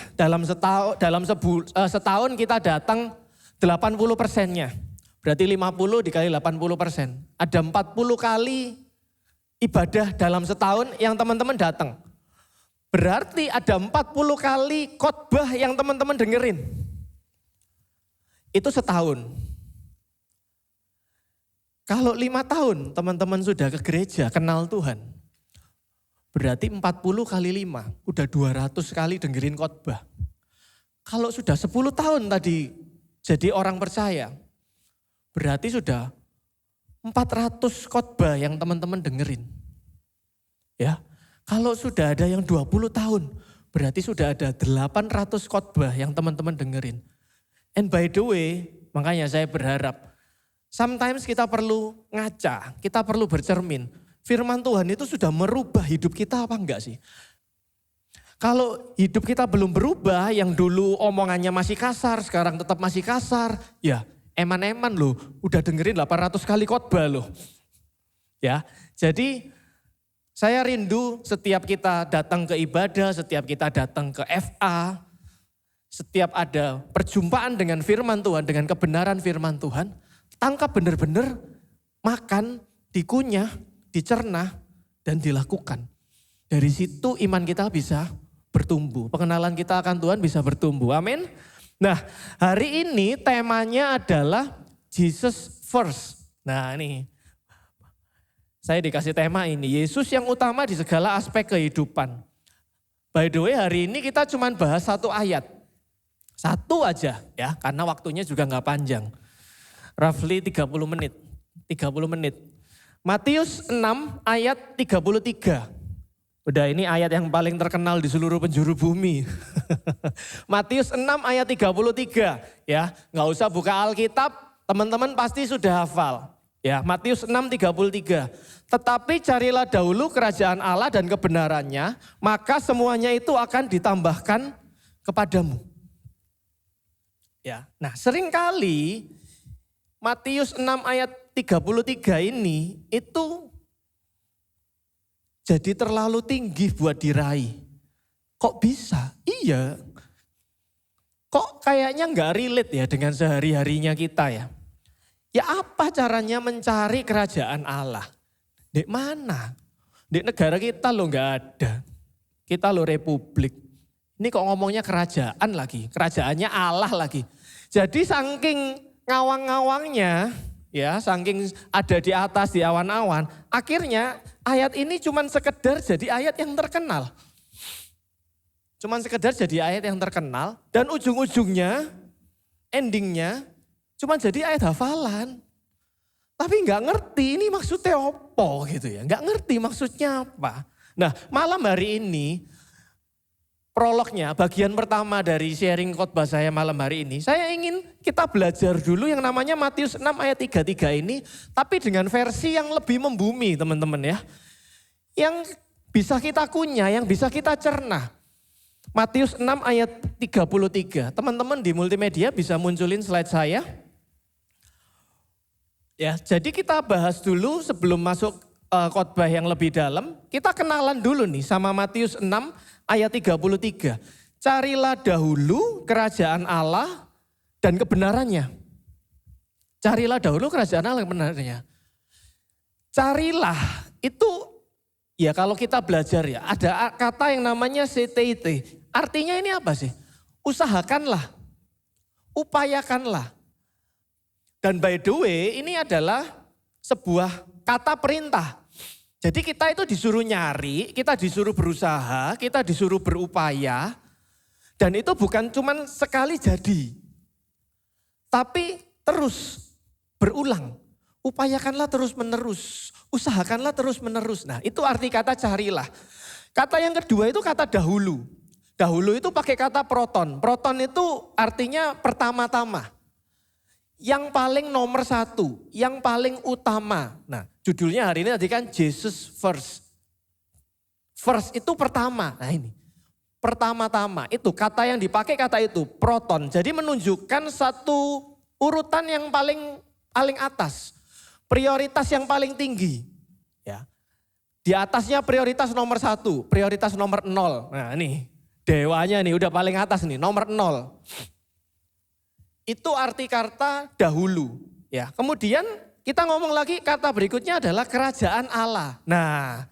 Setahun kita datang 80%-nya. Berarti 50 dikali 80%. Ada 40 kali ibadah dalam setahun yang teman-teman datang. Berarti ada 40 kali khotbah yang teman-teman dengerin. Itu setahun. Kalau 5 tahun teman-teman sudah ke gereja, kenal Tuhan. Berarti 40 kali 5, udah 200 kali dengerin khotbah. Kalau sudah 10 tahun tadi jadi orang percaya, berarti sudah 400 khotbah yang teman-teman dengerin. Ya, kalau sudah ada yang 20 tahun, berarti sudah ada 800 khotbah yang teman-teman dengerin. And by the way, makanya saya berharap, sometimes kita perlu ngaca, kita perlu bercermin. Firman Tuhan itu sudah merubah hidup kita apa enggak sih? Kalau hidup kita belum berubah, yang dulu omongannya masih kasar, sekarang tetap masih kasar, ya eman-eman loh, udah dengerin 800 kali khotbah loh. Ya, jadi saya rindu setiap kita datang ke ibadah, setiap kita datang ke FA, setiap ada perjumpaan dengan firman Tuhan, dengan kebenaran firman Tuhan, tangkap benar-benar, makan, dikunyah, dicerna, dan dilakukan. Dari situ iman kita bisa bertumbuh. Pengenalan kita akan Tuhan bisa bertumbuh. Amin. Nah, hari ini temanya adalah Jesus First. Nah ini, saya dikasih tema ini, Yesus yang utama di segala aspek kehidupan. By the way, hari ini kita cuma bahas 1 ayat. 1 aja ya, karena waktunya juga nggak panjang. Roughly 30 menit. Matius 6 ayat 33. Udah ini ayat yang paling terkenal di seluruh penjuru bumi. Matius 6 ayat 33. Ya, nggak usah buka Alkitab, teman-teman pasti sudah hafal. Ya, Matius 6:33. Tetapi carilah dahulu kerajaan Allah dan kebenarannya, maka semuanya itu akan ditambahkan kepadamu. Ya, nah seringkali Matius 6 ayat 33 ini itu jadi terlalu tinggi buat diraih. Kok bisa? Iya. Kok kayaknya nggak relate ya dengan sehari-harinya kita ya. Ya apa caranya mencari kerajaan Allah? Di mana? Di negara kita lo nggak ada. Kita lo republik. Ini kok ngomongnya kerajaan lagi. Kerajaannya Allah lagi. Jadi saking ngawang-ngawangnya, ya saking ada di atas di awan-awan. Akhirnya ayat ini cuman sekedar jadi ayat yang terkenal. Cuman sekedar jadi ayat yang terkenal dan ujung-ujungnya, endingnya cuman jadi ayat hafalan. Tapi nggak ngerti ini maksudnya apa gitu ya. Nggak ngerti maksudnya apa. Nah malam hari ini prolognya bagian pertama dari sharing khotbah saya malam hari ini. Saya ingin kita belajar dulu yang namanya Matius 6 ayat 33 ini. Tapi dengan versi yang lebih membumi teman-teman ya. Yang bisa kita kunyah, yang bisa kita cerna. Matius 6 ayat 33. Teman-teman di multimedia bisa munculin slide saya. Ya, jadi kita bahas dulu sebelum masuk khotbah yang lebih dalam. Kita kenalan dulu nih sama Matius 6 ayat 33. Carilah dahulu kerajaan Allah dan kebenarannya. Carilah dahulu kerajaan Allah dan kebenarannya. Carilah itu ya kalau kita belajar ya ada kata yang namanya CTIT. Artinya ini apa sih? Usahakanlah, upayakanlah. Dan by the way ini adalah sebuah kata perintah. Jadi kita itu disuruh nyari, kita disuruh berusaha, kita disuruh berupaya. Dan itu bukan cuma sekali jadi. Tapi terus berulang. Upayakanlah terus menerus, usahakanlah terus menerus. Nah itu arti kata carilah. Kata yang kedua itu kata dahulu. Dahulu itu pakai kata proton. Proton itu artinya pertama-tama. Yang paling nomor satu, yang paling utama. Nah judulnya hari ini tadi kan Jesus First. First itu pertama. Nah ini pertama-tama itu kata yang dipakai kata itu proton. Jadi menunjukkan satu urutan yang paling atas. Prioritas yang paling tinggi. Ya. Di atasnya prioritas nomor 1, prioritas nomor 0. Nah ini dewanya nih udah paling atas nih nomor 0. Itu arti kata dahulu. Ya, kemudian kita ngomong lagi kata berikutnya adalah kerajaan Allah. Nah,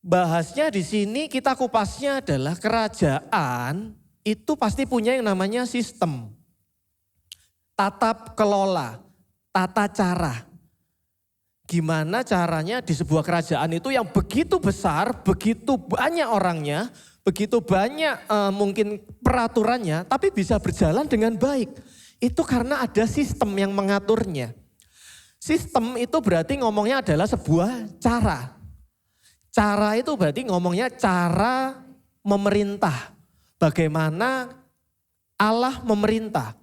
bahasnya di sini kita kupasnya adalah kerajaan itu pasti punya yang namanya sistem. Tata kelola, tata cara. Gimana caranya di sebuah kerajaan itu yang begitu besar, begitu banyak orangnya, begitu banyak mungkin peraturannya, tapi bisa berjalan dengan baik. Itu karena ada sistem yang mengaturnya. Sistem itu berarti ngomongnya adalah sebuah cara. Cara itu berarti ngomongnya cara memerintah. Bagaimana Allah memerintah.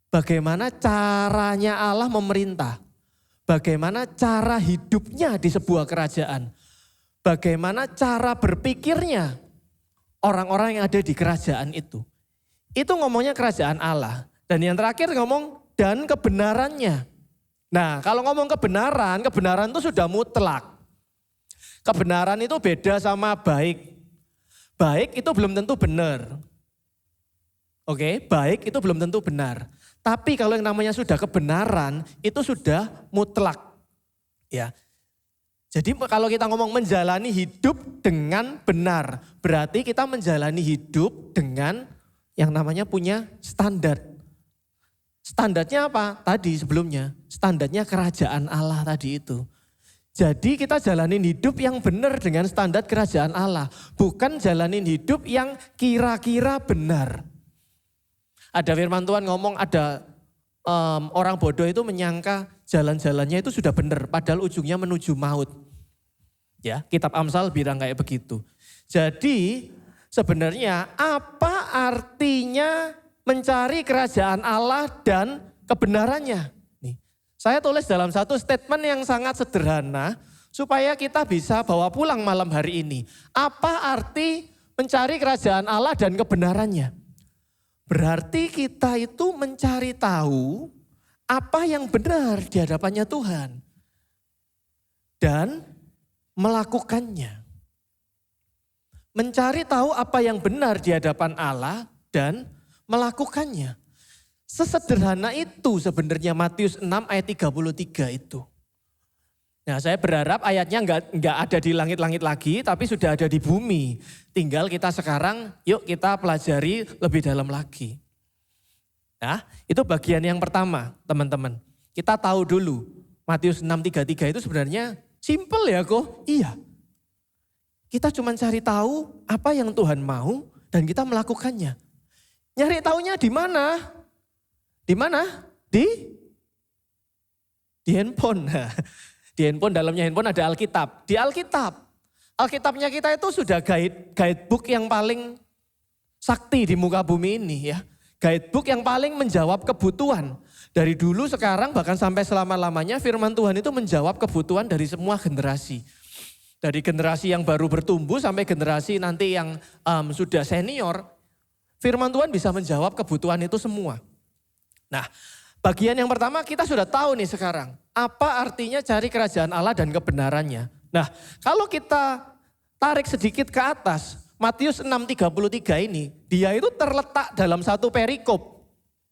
Bagaimana caranya Allah memerintah. Bagaimana cara hidupnya di sebuah kerajaan. Bagaimana cara berpikirnya orang-orang yang ada di kerajaan itu. Itu ngomongnya kerajaan Allah. Dan yang terakhir ngomong dan kebenarannya. Nah kalau ngomong kebenaran, kebenaran itu sudah mutlak. Kebenaran itu beda sama baik. Baik itu belum tentu benar. Oke, baik itu belum tentu benar. Tapi kalau yang namanya sudah kebenaran, itu sudah mutlak. Ya. Jadi kalau kita ngomong menjalani hidup dengan benar, berarti kita menjalani hidup dengan yang namanya punya standar. Standarnya apa? Tadi sebelumnya, standarnya kerajaan Allah tadi itu. Jadi kita jalanin hidup yang benar dengan standar kerajaan Allah. Bukan jalanin hidup yang kira-kira benar. Ada firman Tuhan ngomong ada orang bodoh itu menyangka jalan-jalannya itu sudah benar. Padahal ujungnya menuju maut. Ya, kitab Amsal bilang kayak begitu. Jadi sebenarnya apa artinya mencari kerajaan Allah dan kebenarannya? Nih, saya tulis dalam satu statement yang sangat sederhana supaya kita bisa bawa pulang malam hari ini. Apa arti mencari kerajaan Allah dan kebenarannya? Berarti kita itu mencari tahu apa yang benar di hadapannya Tuhan. Dan melakukannya. Mencari tahu apa yang benar di hadapan Allah dan melakukannya. Sesederhana itu sebenarnya Matius 6 ayat 33 itu. Nah, saya berharap ayatnya enggak ada di langit-langit lagi, tapi sudah ada di bumi. Tinggal kita sekarang, yuk kita pelajari lebih dalam lagi. Nah, itu bagian yang pertama, teman-teman. Kita tahu dulu, Matius 6:33 itu sebenarnya simple ya kok. Iya. Kita cuma cari tahu apa yang Tuhan mau dan kita melakukannya. Nyari taunya di mana? Di mana? Di handphone. Di handphone, dalamnya handphone ada Alkitab. Di Alkitabnya kita itu sudah guidebook yang paling sakti di muka bumi ini ya. Guidebook yang paling menjawab kebutuhan. Dari dulu sekarang bahkan sampai selama-lamanya firman Tuhan itu menjawab kebutuhan dari semua generasi. Dari generasi yang baru bertumbuh sampai generasi nanti yang sudah senior. Firman Tuhan bisa menjawab kebutuhan itu semua. Nah, bagian yang pertama kita sudah tahu nih sekarang. Apa artinya cari kerajaan Allah dan kebenarannya. Nah, kalau kita tarik sedikit ke atas, Matius 6:33 ini, dia itu terletak dalam satu perikop.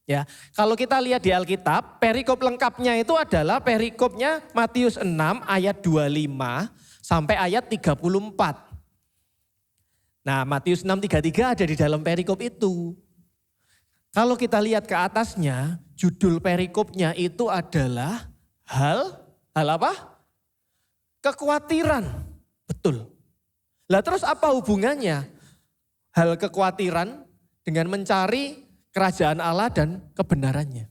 Ya, kalau kita lihat di Alkitab, perikop lengkapnya itu adalah perikopnya Matius 6 ayat 25 sampai ayat 34. Nah, Matius 6:33 ada di dalam perikop itu. Kalau kita lihat ke atasnya, judul perikopnya itu adalah hal apa? Kekhawatiran. Betul. Lah terus apa hubungannya hal kekhawatiran dengan mencari kerajaan Allah dan kebenarannya?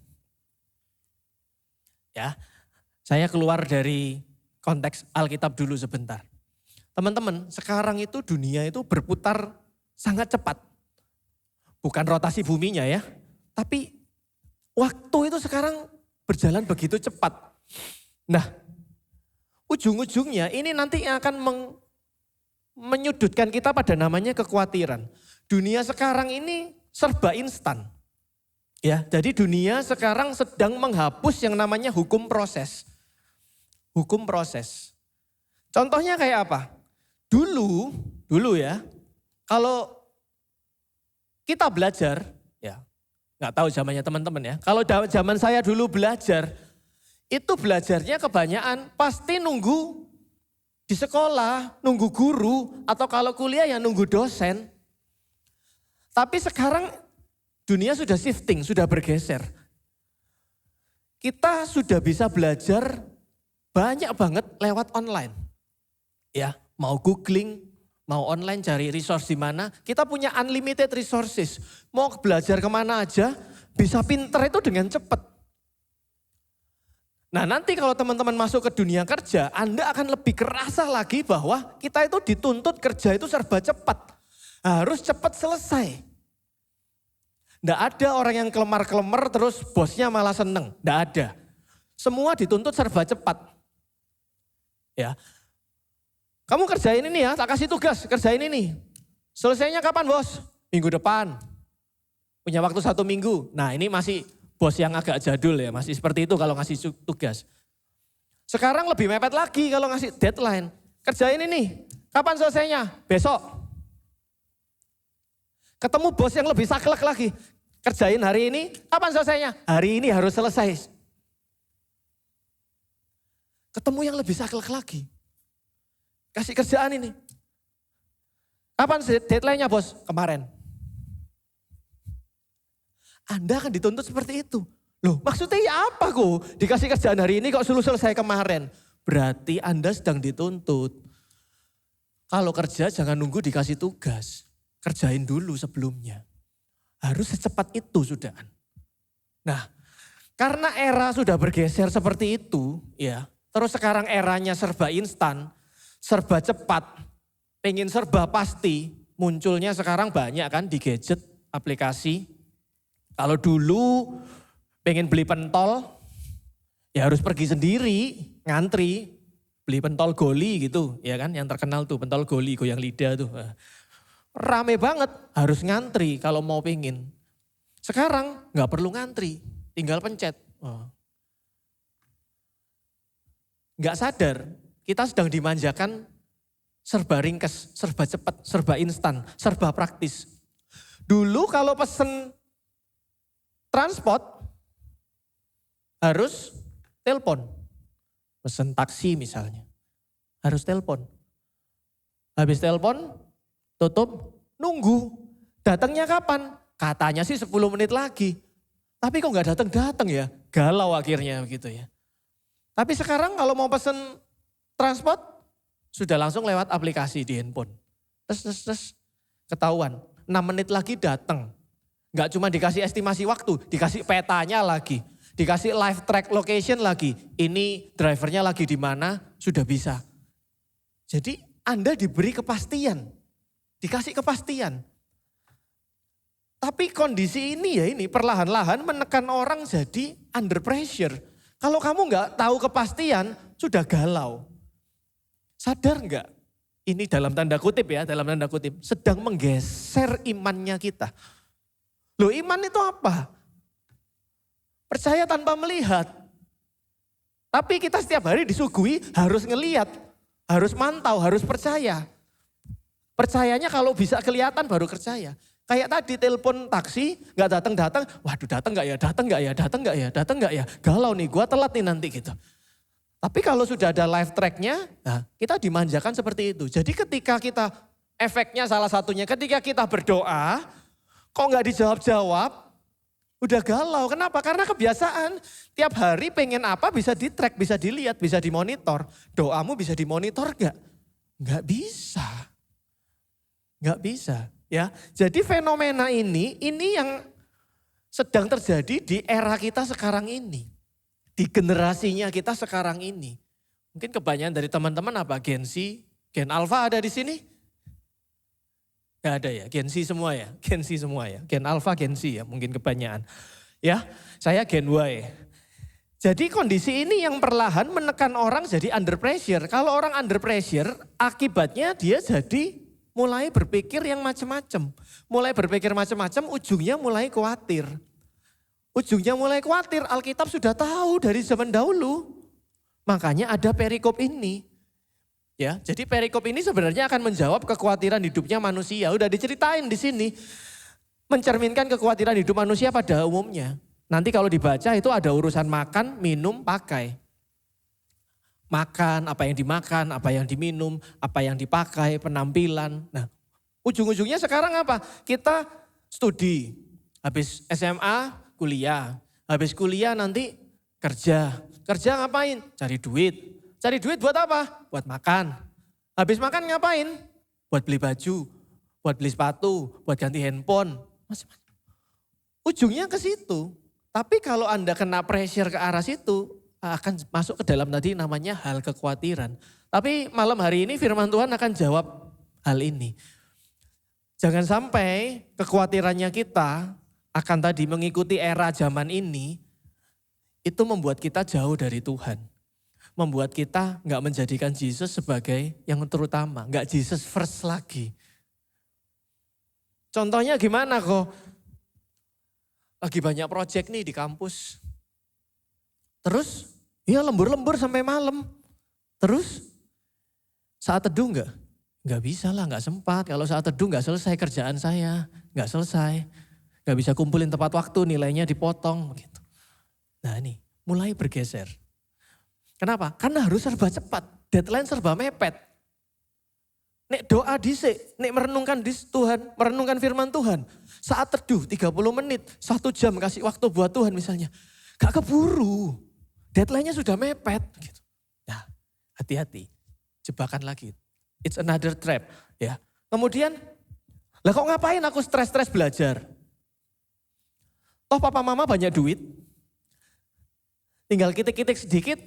Ya, saya keluar dari konteks Alkitab dulu sebentar. Teman-teman, sekarang itu dunia itu berputar sangat cepat. Bukan rotasi buminya ya, tapi waktu itu sekarang berjalan begitu cepat. Nah, ujung-ujungnya ini nanti akan menyudutkan kita pada namanya kekhawatiran. Dunia sekarang ini serba instan. Ya, jadi dunia sekarang sedang menghapus yang namanya hukum proses. Hukum proses. Contohnya kayak apa? Dulu ya, kalau kita belajar, ya nggak tahu zamannya teman-teman ya. Kalau zaman saya dulu belajar, itu belajarnya kebanyakan pasti nunggu di sekolah, nunggu guru, atau kalau kuliah ya nunggu dosen. Tapi sekarang dunia sudah shifting, sudah bergeser. Kita sudah bisa belajar banyak banget lewat online. Ya, mau googling, mau online cari resource di mana, kita punya unlimited resources. Mau belajar kemana aja, bisa pinter itu dengan cepat. Nah nanti kalau teman-teman masuk ke dunia kerja, Anda akan lebih kerasa lagi bahwa kita itu dituntut kerja itu serba cepat. Harus cepat selesai. Nggak ada orang yang kelemar-kelemar terus bosnya malah seneng. Nggak ada. Semua dituntut serba cepat. Ya. Kamu kerjain ini ya, tak kasih tugas, kerjain ini. Selesainya kapan bos? Minggu depan. Punya waktu 1 minggu. Nah ini masih bos yang agak jadul ya, masih seperti itu kalau ngasih tugas. Sekarang lebih mepet lagi kalau ngasih deadline. Kerjain ini, kapan selesainya? Besok. Ketemu bos yang lebih saklek lagi. Kerjain hari ini, kapan selesainya? Hari ini harus selesai. Ketemu yang lebih saklek lagi. Kasih kerjaan ini. Kapan deadline-nya bos? Kemarin. Anda akan dituntut seperti itu. Loh maksudnya apa kok? Dikasih kerjaan hari ini kok suruh selesai kemarin. Berarti Anda sedang dituntut. Kalau kerja jangan nunggu dikasih tugas. Kerjain dulu sebelumnya. Harus secepat itu sudah. Nah karena era sudah bergeser seperti itu. Ya. Terus sekarang eranya serba instan. Serba cepat, pengen serba pasti, munculnya sekarang banyak kan di gadget, aplikasi. Kalau dulu pengen beli pentol, ya harus pergi sendiri, ngantri, beli pentol goli gitu, ya kan yang terkenal tuh pentol goli, goyang lidah tuh. Rame banget, harus ngantri kalau mau pengen. Sekarang nggak perlu ngantri, tinggal pencet. Nggak sadar. Kita sedang dimanjakan serba ringkes, serba cepat, serba instan, serba praktis. Dulu kalau pesen transport harus telepon. Pesen taksi misalnya, harus telepon. Habis telepon, tutup, nunggu. Datangnya kapan? Katanya sih 10 menit lagi. Tapi kok nggak datang-datang ya? Galau akhirnya begitu ya. Tapi sekarang kalau mau pesen transport, sudah langsung lewat aplikasi di handphone. Terus, ketahuan. 6 menit lagi datang. Nggak cuma dikasih estimasi waktu, dikasih petanya lagi. Dikasih live track location lagi. Ini drivernya lagi di mana, sudah bisa. Jadi Anda diberi kepastian. Dikasih kepastian. Tapi kondisi ini ya ini perlahan-lahan menekan orang jadi under pressure. Kalau kamu nggak tahu kepastian, sudah galau. Sadar nggak? Ini dalam tanda kutip ya, dalam tanda kutip. Sedang menggeser imannya kita. Loh, iman itu apa? Percaya tanpa melihat. Tapi kita setiap hari disuguhi harus ngelihat, harus mantau, harus percaya. Percayanya kalau bisa kelihatan baru percaya. Kayak tadi telepon taksi, nggak datang-datang, waduh datang nggak ya, datang nggak ya, datang nggak ya, datang nggak ya. Galau nih, gua telat nih nanti gitu. Tapi kalau sudah ada live tracknya, nah kita dimanjakan seperti itu. Jadi ketika kita, efeknya salah satunya ketika kita berdoa, kok nggak dijawab-jawab, udah galau. Kenapa? Karena kebiasaan. Tiap hari pengen apa bisa di-track, bisa dilihat, bisa dimonitor. Doamu bisa dimonitor nggak? Nggak bisa. Nggak bisa. Ya, jadi fenomena ini yang sedang terjadi di era kita sekarang ini. Di generasinya kita sekarang ini. Mungkin kebanyakan dari teman-teman apa? Gen Z, Gen Alpha ada di sini? Gak ada ya, Gen Z semua ya? Gen Z semua ya? Gen Alpha, Gen Z ya mungkin kebanyakan. Ya, saya Gen Y. Jadi kondisi ini yang perlahan menekan orang jadi under pressure. Kalau orang under pressure, akibatnya dia jadi mulai berpikir yang macam-macam. Mulai berpikir macam-macam, ujungnya mulai khawatir. Ujungnya mulai khawatir, Alkitab sudah tahu dari zaman dahulu. Makanya ada perikop ini. Ya, jadi perikop ini sebenarnya akan menjawab kekhawatiran hidupnya manusia. Udah diceritain di sini. Mencerminkan kekhawatiran hidup manusia pada umumnya. Nanti kalau dibaca itu ada urusan makan, minum, pakai. Makan, apa yang dimakan, apa yang diminum, apa yang dipakai, penampilan. Nah, ujung-ujungnya sekarang apa? Kita studi, habis SMA, kuliah. Habis kuliah nanti kerja. Kerja ngapain? Cari duit. Cari duit buat apa? Buat makan. Habis makan ngapain? Buat beli baju, buat beli sepatu, buat ganti handphone. Macam-macam. Ujungnya ke situ. Tapi kalau Anda kena pressure ke arah situ, akan masuk ke dalam tadi namanya hal kekhawatiran. Tapi malam hari ini firman Tuhan akan jawab hal ini. Jangan sampai kekhawatirannya kita akan tadi mengikuti era zaman ini, itu membuat kita jauh dari Tuhan. Membuat kita nggak menjadikan Yesus sebagai yang terutama, nggak Jesus first lagi. Contohnya gimana kok? Lagi banyak proyek nih di kampus. Terus, ya lembur-lembur sampai malam. Terus, saat teduh enggak? Enggak bisa lah, enggak sempat. Kalau saat teduh enggak selesai kerjaan saya. Enggak selesai. Enggak bisa kumpulin tepat waktu, nilainya dipotong. Gitu. Nah ini, mulai bergeser. Kenapa? Karena harus serba cepat. Deadline serba mepet. Nek doa dhisik, nek merenungkan Tuhan, merenungkan firman Tuhan. Saat teduh 30 menit, 1 jam kasih waktu buat Tuhan misalnya. Gak keburu. Deadline-nya sudah mepet. Gitu. Nah, hati-hati. Jebakan lagi. It's another trap. Ya. Kemudian, lah kok ngapain aku stres-stres belajar? Toh papa mama banyak duit. Tinggal kitik-kitik sedikit,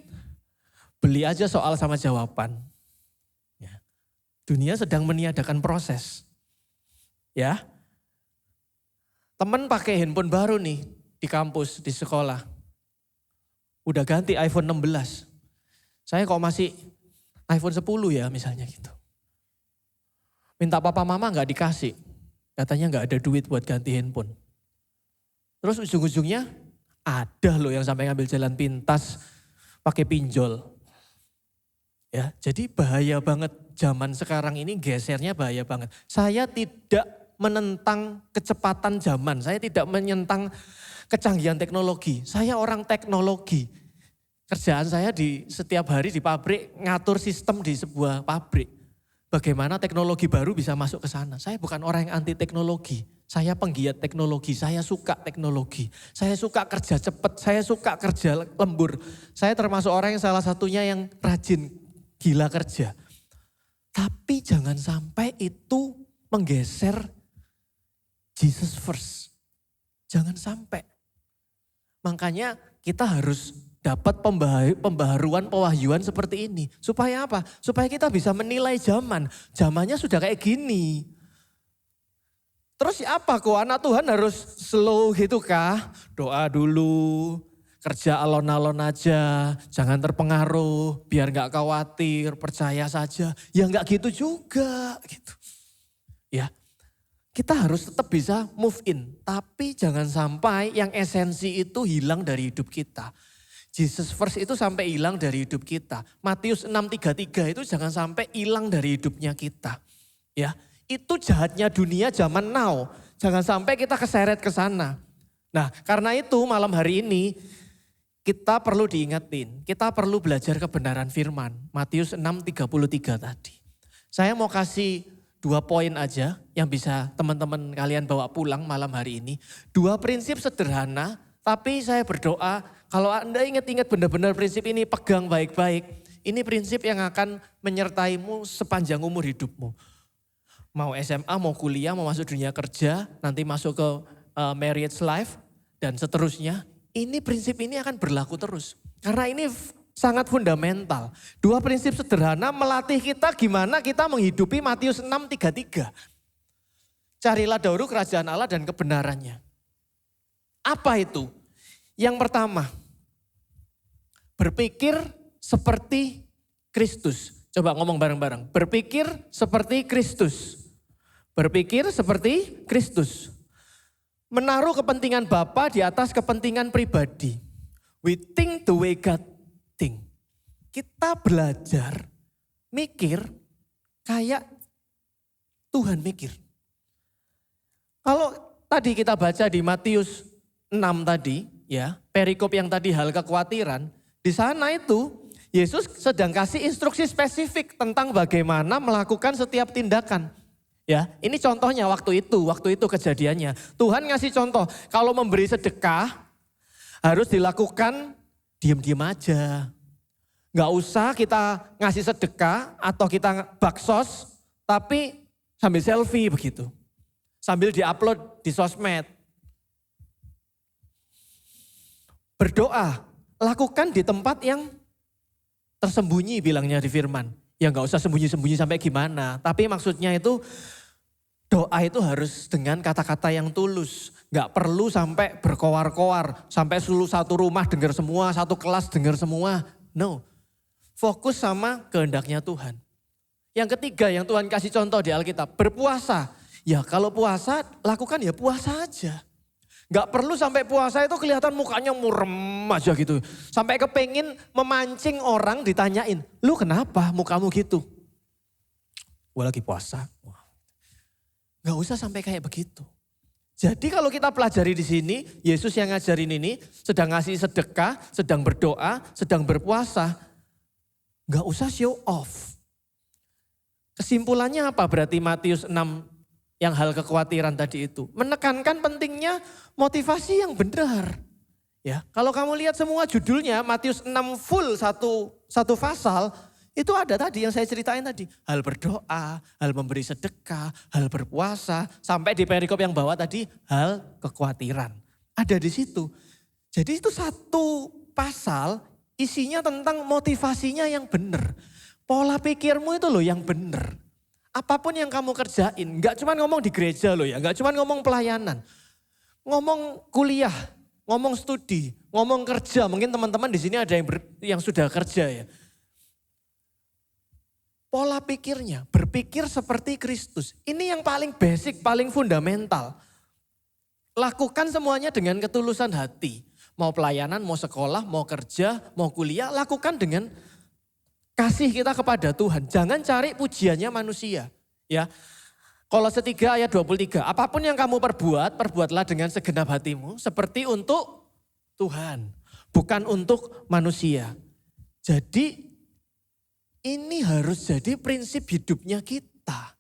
beli aja soal sama jawaban. Ya. Dunia sedang meniadakan proses. Ya. Temen pakai handphone baru nih di kampus, di sekolah. Udah ganti iPhone 16. Saya kok masih iPhone 10 ya misalnya gitu. Minta papa mama gak dikasih. Katanya gak ada duit buat ganti handphone. Terus ujung-ujungnya ada loh yang sampai ngambil jalan pintas pakai pinjol. Ya, jadi bahaya banget zaman sekarang ini gesernya bahaya banget. Saya tidak menentang kecepatan zaman, saya tidak menentang kecanggihan teknologi. Saya orang teknologi. Kerjaan saya di setiap hari di pabrik ngatur sistem di sebuah pabrik. Bagaimana teknologi baru bisa masuk ke sana. Saya bukan orang yang anti teknologi. Saya penggiat teknologi, saya suka teknologi. Saya suka kerja cepat, saya suka kerja lembur. Saya termasuk orang yang salah satunya yang rajin, gila kerja. Tapi jangan sampai itu menggeser Jesus first. Jangan sampai. Makanya kita harus dapat pembaharuan pewahyuan seperti ini. Supaya apa? Supaya kita bisa menilai zaman. Zamannya sudah kayak gini. Terus apa kok anak Tuhan harus slow gitu kah? Doa dulu, kerja alon-alon aja, jangan terpengaruh, biar gak khawatir, percaya saja. Ya gak gitu juga gitu. Ya, kita harus tetap bisa move in. Tapi jangan sampai yang esensi itu hilang dari hidup kita. Jesus first itu sampai hilang dari hidup kita. Matius 6:33 itu jangan sampai hilang dari hidupnya kita. Ya, itu jahatnya dunia zaman now. Jangan sampai kita keseret ke sana. Nah, karena itu malam hari ini kita perlu diingetin, kita perlu belajar kebenaran firman. Matius 6:33 tadi. Saya mau kasih 2 poin aja yang bisa teman-teman kalian bawa pulang malam hari ini. 2 prinsip sederhana, tapi saya berdoa kalau Anda ingat-ingat benar-benar prinsip ini, pegang baik-baik. Ini prinsip yang akan menyertaimu sepanjang umur hidupmu. Mau SMA, mau kuliah, mau masuk dunia kerja, nanti masuk ke marriage life, dan seterusnya. Ini prinsip ini akan berlaku terus. Karena ini sangat fundamental. 2 prinsip sederhana melatih kita gimana kita menghidupi Matius 6:33. Carilah dahulu kerajaan Allah dan kebenarannya. Apa itu? Yang pertama, berpikir seperti Kristus. Coba ngomong bareng-bareng. Berpikir seperti Kristus. Berpikir seperti Kristus. Menaruh kepentingan Bapa di atas kepentingan pribadi. We think the way God think. Kita belajar mikir kayak Tuhan mikir. Kalau tadi kita baca di Matius 6 tadi, ya, perikop yang tadi hal kekhawatiran, di sana itu Yesus sedang kasih instruksi spesifik tentang bagaimana melakukan setiap tindakan. Ya, ini contohnya waktu itu kejadiannya. Tuhan ngasih contoh, kalau memberi sedekah harus dilakukan diam-diam aja. Nggak usah kita ngasih sedekah atau kita baksos, tapi sambil selfie begitu. Sambil diupload di sosmed. Berdoa, lakukan di tempat yang tersembunyi bilangnya di firman. Ya nggak usah sembunyi-sembunyi sampai gimana. Tapi maksudnya itu doa itu harus dengan kata-kata yang tulus. Nggak perlu sampai berkoar-koar. Sampai seluruh satu rumah dengar semua, satu kelas dengar semua. No. Fokus sama kehendaknya Tuhan. Yang ketiga yang Tuhan kasih contoh di Alkitab. Berpuasa. Ya kalau puasa lakukan ya puasa aja. Nggak perlu sampai puasa itu kelihatan mukanya murem aja gitu. Sampai kepengin memancing orang ditanyain, lu kenapa mukamu gitu? Gua lagi puasa. Nggak usah sampai kayak begitu. Jadi kalau kita pelajari di sini, Yesus yang ngajarin ini sedang ngasih sedekah, sedang berdoa, sedang berpuasa. Nggak usah show off. Kesimpulannya apa berarti Matius 6 yang hal kekhawatiran tadi itu? Menekankan pentingnya motivasi yang benar. Ya, kalau kamu lihat semua judulnya Matius 6 full satu pasal, itu ada tadi yang saya ceritain tadi. Hal berdoa, hal memberi sedekah, hal berpuasa, sampai di perikop yang bawah tadi hal kekhawatiran. Ada di situ. Jadi itu satu pasal isinya tentang motivasinya yang benar. Pola pikirmu itu loh yang benar. Apapun yang kamu kerjain, gak cuma ngomong di gereja loh ya, gak cuma ngomong pelayanan. Ngomong kuliah, ngomong studi, ngomong kerja. Mungkin teman-teman di sini ada yang sudah kerja ya. Pola pikirnya, berpikir seperti Kristus. Ini yang paling basic, paling fundamental. Lakukan semuanya dengan ketulusan hati. Mau pelayanan, mau sekolah, mau kerja, mau kuliah, lakukan dengan kasih kita kepada Tuhan. Jangan cari pujiannya manusia. Ya, Kolose 3 ayat 23. Apapun yang kamu perbuat, perbuatlah dengan segenap hatimu seperti untuk Tuhan, bukan untuk manusia. Jadi ini harus jadi prinsip hidupnya kita.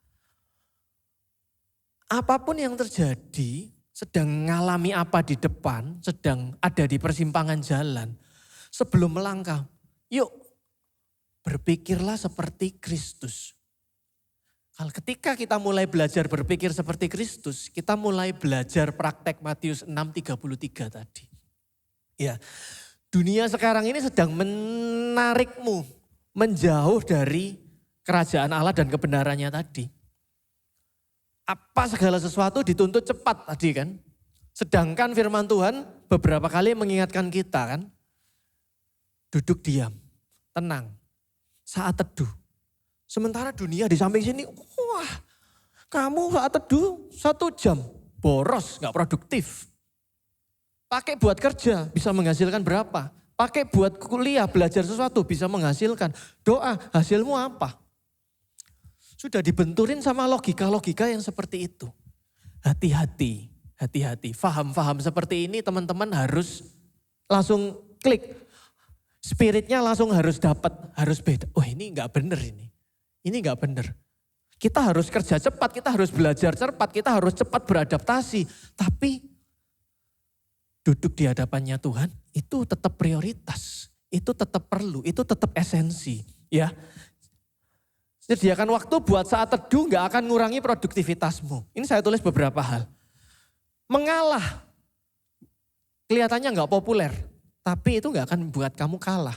Apapun yang terjadi, sedang mengalami apa di depan, sedang ada di persimpangan jalan, sebelum melangkah, yuk berpikirlah seperti Kristus. Kalau ketika kita mulai belajar berpikir seperti Kristus, kita mulai belajar praktek Matius 6:33 tadi. Ya, dunia sekarang ini sedang menarikmu menjauh dari kerajaan Allah dan kebenarannya tadi. Apa segala sesuatu dituntut cepat tadi kan. Sedangkan firman Tuhan beberapa kali mengingatkan kita kan. Duduk diam, tenang, saat teduh. Sementara dunia di samping sini, wah kamu saat teduh 1 jam, boros, gak produktif. Pakai buat kerja, bisa menghasilkan berapa? Pakai buat kuliah, belajar sesuatu, bisa menghasilkan. Doa, hasilmu apa? Sudah dibenturin sama logika-logika yang seperti itu. Hati-hati, hati-hati. Faham-faham seperti ini teman-teman harus langsung klik. Spiritnya langsung harus dapat, harus beda. Oh ini gak bener ini. Ini gak bener. Kita harus kerja cepat, kita harus belajar cepat, kita harus cepat beradaptasi. Tapi duduk di hadapannya Tuhan itu tetap prioritas. Itu tetap perlu, itu tetap esensi. Ya, sediakan waktu buat saat teduh gak akan ngurangi produktivitasmu. Ini saya tulis beberapa hal. Mengalah, kelihatannya gak populer. Tapi itu gak akan buat kamu kalah.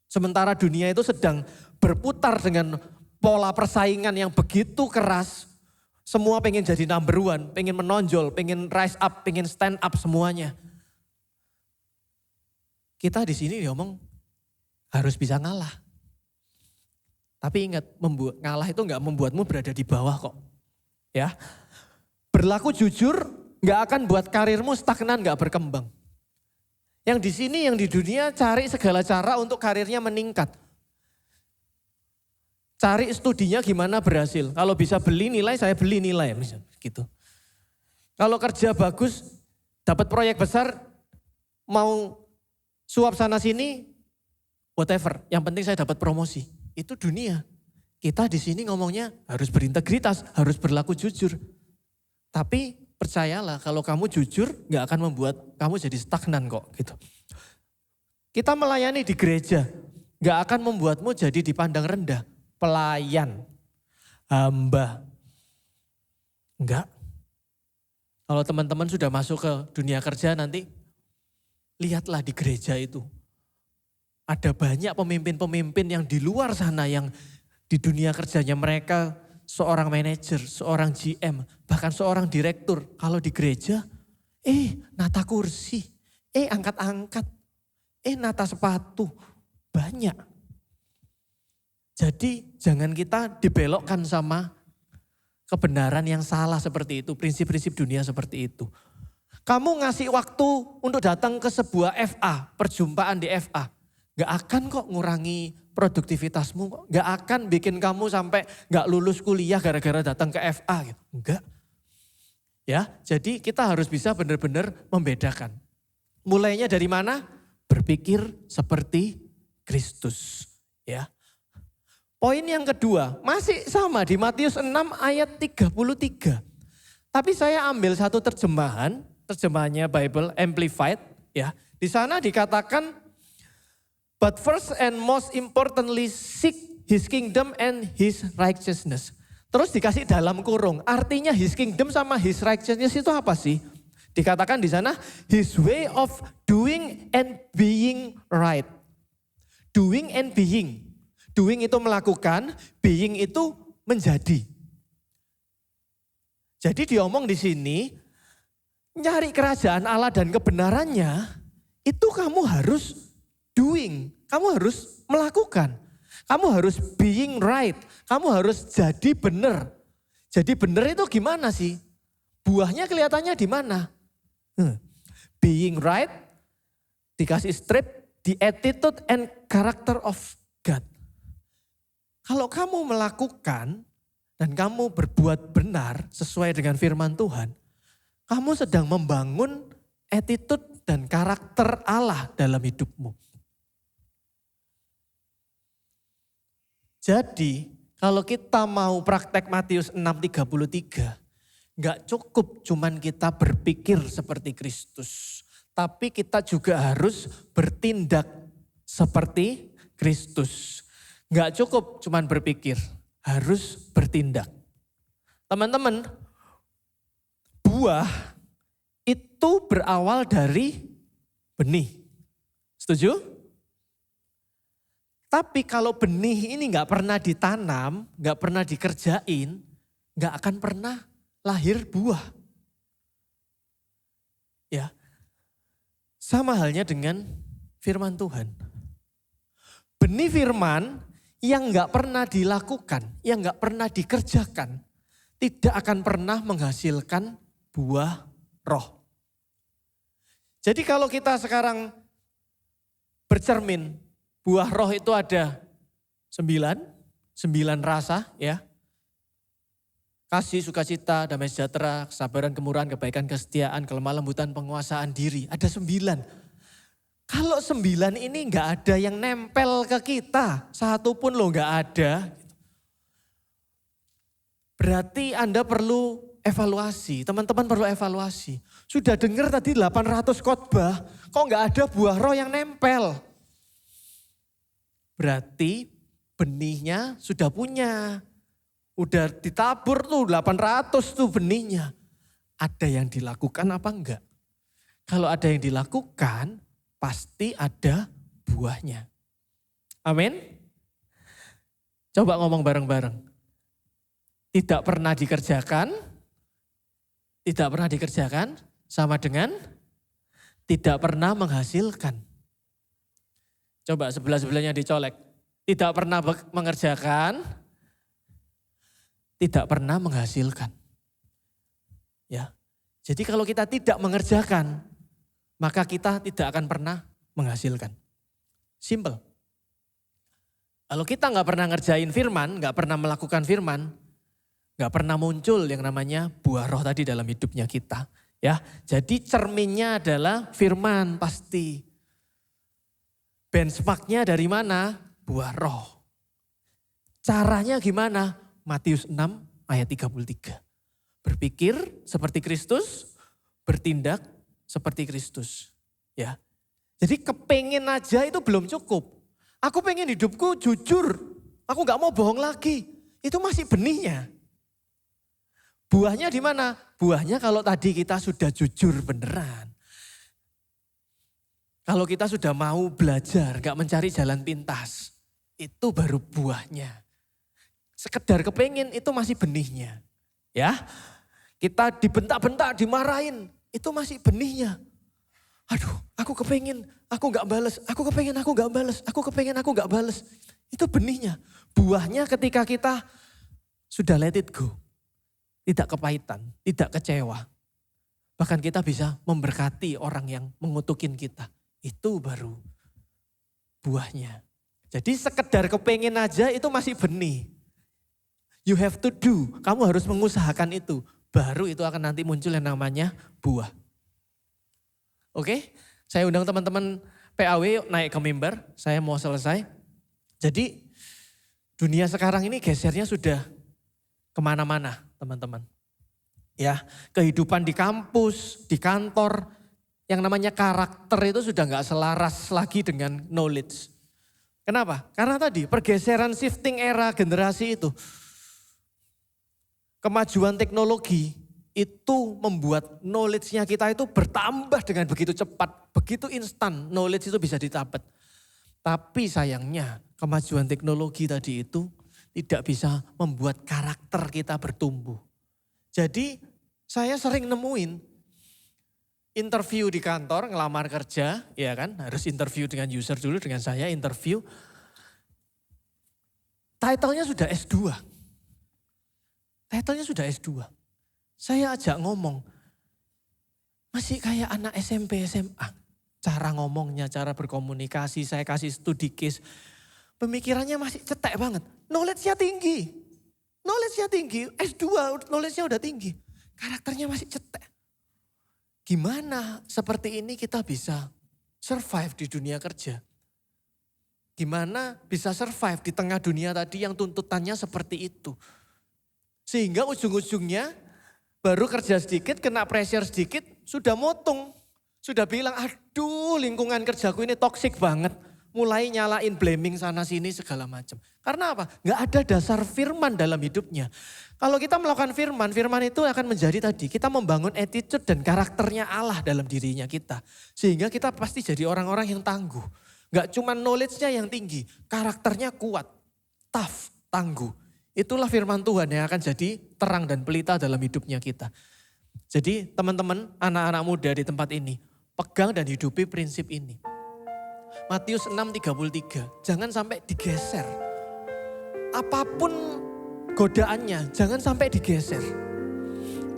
Sementara dunia itu sedang berputar dengan pola persaingan yang begitu keras. Semua pengen jadi number one, pengen menonjol, pengen rise up, pengen stand up semuanya. Kita di sini diomong harus bisa ngalah. Tapi ingat, ngalah itu gak membuatmu berada di bawah kok. Ya, berlaku jujur gak akan buat karirmu stagnan, gak berkembang. Yang di sini, yang di dunia cari segala cara untuk karirnya meningkat. Cari studinya gimana berhasil. Kalau bisa beli nilai, saya beli nilai. Misalnya, gitu. Kalau kerja bagus, dapat proyek besar, mau suap sana sini, whatever. Yang penting saya dapat promosi. Itu dunia. Kita di sini ngomongnya harus berintegritas, harus berlaku jujur. Tapi percayalah kalau kamu jujur gak akan membuat kamu jadi stagnan kok gitu. Kita melayani di gereja gak akan membuatmu jadi dipandang rendah. Pelayan, hamba. Enggak. Kalau teman-teman sudah masuk ke dunia kerja nanti, lihatlah di gereja itu. Ada banyak pemimpin-pemimpin yang di luar sana yang di dunia kerjanya mereka seorang manajer, seorang GM, bahkan seorang direktur. Kalau di gereja, nata kursi, angkat-angkat, nata sepatu, banyak. Jadi jangan kita dibelokkan sama kebenaran yang salah seperti itu, prinsip-prinsip dunia seperti itu. Kamu ngasih waktu untuk datang ke sebuah FA, perjumpaan di FA. Gak akan kok ngurangi produktivitasmu, gak akan bikin kamu sampai gak lulus kuliah gara-gara datang ke FA gitu. Enggak. Ya, jadi kita harus bisa benar-benar membedakan. Mulainya dari mana? Berpikir seperti Kristus. Ya. Poin yang kedua, masih sama di Matius 6 ayat 33. Tapi saya ambil satu terjemahannya Bible Amplified. Ya, di sana dikatakan, but first and most importantly seek his kingdom and his righteousness. Terus dikasih dalam kurung. Artinya his kingdom sama his righteousness itu apa sih? Dikatakan di sana his way of doing and being right. Doing and being. Doing itu melakukan, being itu menjadi. Jadi diomong di sini, nyari kerajaan Allah dan kebenarannya, itu kamu harus doing, kamu harus melakukan. Kamu harus being right, kamu harus jadi benar. Jadi benar itu gimana sih? Buahnya kelihatannya di mana? Being right, dikasih strip, the attitude and character of God. Kalau kamu melakukan dan kamu berbuat benar sesuai dengan firman Tuhan, kamu sedang membangun attitude dan karakter Allah dalam hidupmu. Jadi kalau kita mau praktek Matius 6:33, nggak cukup cuman kita berpikir seperti Kristus. Tapi kita juga harus bertindak seperti Kristus. Nggak cukup cuman berpikir, harus bertindak. Teman-teman, buah itu berawal dari benih. Setuju? Tapi kalau benih ini nggak pernah ditanam, nggak pernah dikerjain, nggak akan pernah lahir buah. Ya, sama halnya dengan firman Tuhan. Benih firman yang nggak pernah dilakukan, yang nggak pernah dikerjakan, tidak akan pernah menghasilkan buah roh. Jadi kalau kita sekarang bercermin, buah roh itu ada 9 rasa ya. Kasih, sukacita, damai sejahtera, kesabaran, kemurahan, kebaikan, kesetiaan, kelemah lembutan, penguasaan diri. Ada 9. Kalau 9 ini nggak ada yang nempel ke kita, satu pun lo nggak ada. Berarti Anda perlu evaluasi, teman-teman perlu evaluasi. Sudah dengar tadi 800 khotbah, kok nggak ada buah roh yang nempel? Berarti benihnya sudah punya. Udah ditabur tuh 800 tuh benihnya. Ada yang dilakukan apa enggak? Kalau ada yang dilakukan, pasti ada buahnya. Amin. Coba ngomong bareng-bareng. Tidak pernah dikerjakan sama dengan tidak pernah menghasilkan. Coba sebelah-sebelahnya dicolek. Tidak pernah mengerjakan, tidak pernah menghasilkan. Ya. Jadi kalau kita tidak mengerjakan, maka kita tidak akan pernah menghasilkan. Simple. Kalau kita nggak pernah ngerjain firman, nggak pernah melakukan firman, nggak pernah muncul yang namanya buah roh tadi dalam hidupnya kita. Ya, jadi cerminnya adalah firman pasti. Benchmarknya dari mana? Buah roh. Caranya gimana? Matius 6 ayat 33. Berpikir seperti Kristus, bertindak seperti Kristus. Ya. Jadi kepengen aja itu belum cukup. Aku pengen hidupku jujur, aku gak mau bohong lagi. Itu masih benihnya. Buahnya di mana? Buahnya kalau tadi kita sudah jujur beneran. Kalau kita sudah mau belajar, gak mencari jalan pintas. Itu baru buahnya. Sekedar kepengen itu masih benihnya. Ya, kita dibentak-bentak, dimarahin, itu masih benihnya. Aduh, aku kepengen, aku gak bales. Aku kepengen, aku gak bales. Aku kepengen, aku gak bales. Itu benihnya. Buahnya ketika kita sudah let it go. Tidak kepahitan, tidak kecewa. Bahkan kita bisa memberkati orang yang mengutukin kita. Itu baru buahnya. Jadi sekedar kepengen aja itu masih benih. You have to do, kamu harus mengusahakan itu. Baru itu akan nanti muncul yang namanya buah. Oke, saya undang teman-teman PAW yuk naik ke mimbar. Saya mau selesai. Jadi dunia sekarang ini gesernya sudah kemana-mana teman-teman. Ya, kehidupan di kampus, di kantor, yang namanya karakter itu sudah gak selaras lagi dengan knowledge. Kenapa? Karena tadi pergeseran shifting era generasi itu. Kemajuan teknologi itu membuat knowledge-nya kita itu bertambah dengan begitu cepat, begitu instan knowledge itu bisa didapat. Tapi sayangnya kemajuan teknologi tadi itu tidak bisa membuat karakter kita bertumbuh. Jadi saya sering nemuin interview di kantor, ngelamar kerja, ya kan, harus interview dengan user dulu, dengan saya interview. Title-nya sudah S2. Title-nya sudah S2. Saya ajak ngomong, masih kayak anak SMP, SMA. Cara ngomongnya, cara berkomunikasi, saya kasih studi case. Pemikirannya masih cetek banget. Knowledge-nya tinggi. Knowledge-nya tinggi. S2 knowledge-nya udah tinggi. Karakternya masih cetek. Gimana seperti ini kita bisa survive di dunia kerja? Gimana bisa survive di tengah dunia tadi yang tuntutannya seperti itu? Sehingga ujung-ujungnya baru kerja sedikit, kena pressure sedikit, sudah motong. Sudah bilang, aduh lingkungan kerjaku ini toksik banget. Mulai nyalain blaming sana sini segala macam. Karena apa? Nggak ada dasar firman dalam hidupnya. Kalau kita melakukan firman, firman itu akan menjadi tadi. Kita membangun attitude dan karakternya Allah dalam dirinya kita. Sehingga kita pasti jadi orang-orang yang tangguh. Nggak cuma knowledge-nya yang tinggi, karakternya kuat, tough, tangguh. Itulah firman Tuhan yang akan jadi terang dan pelita dalam hidupnya kita. Jadi teman-teman, anak-anak muda di tempat ini, pegang dan hidupi prinsip ini. Matius 6:33, jangan sampai digeser. Apapun godaannya, jangan sampai digeser.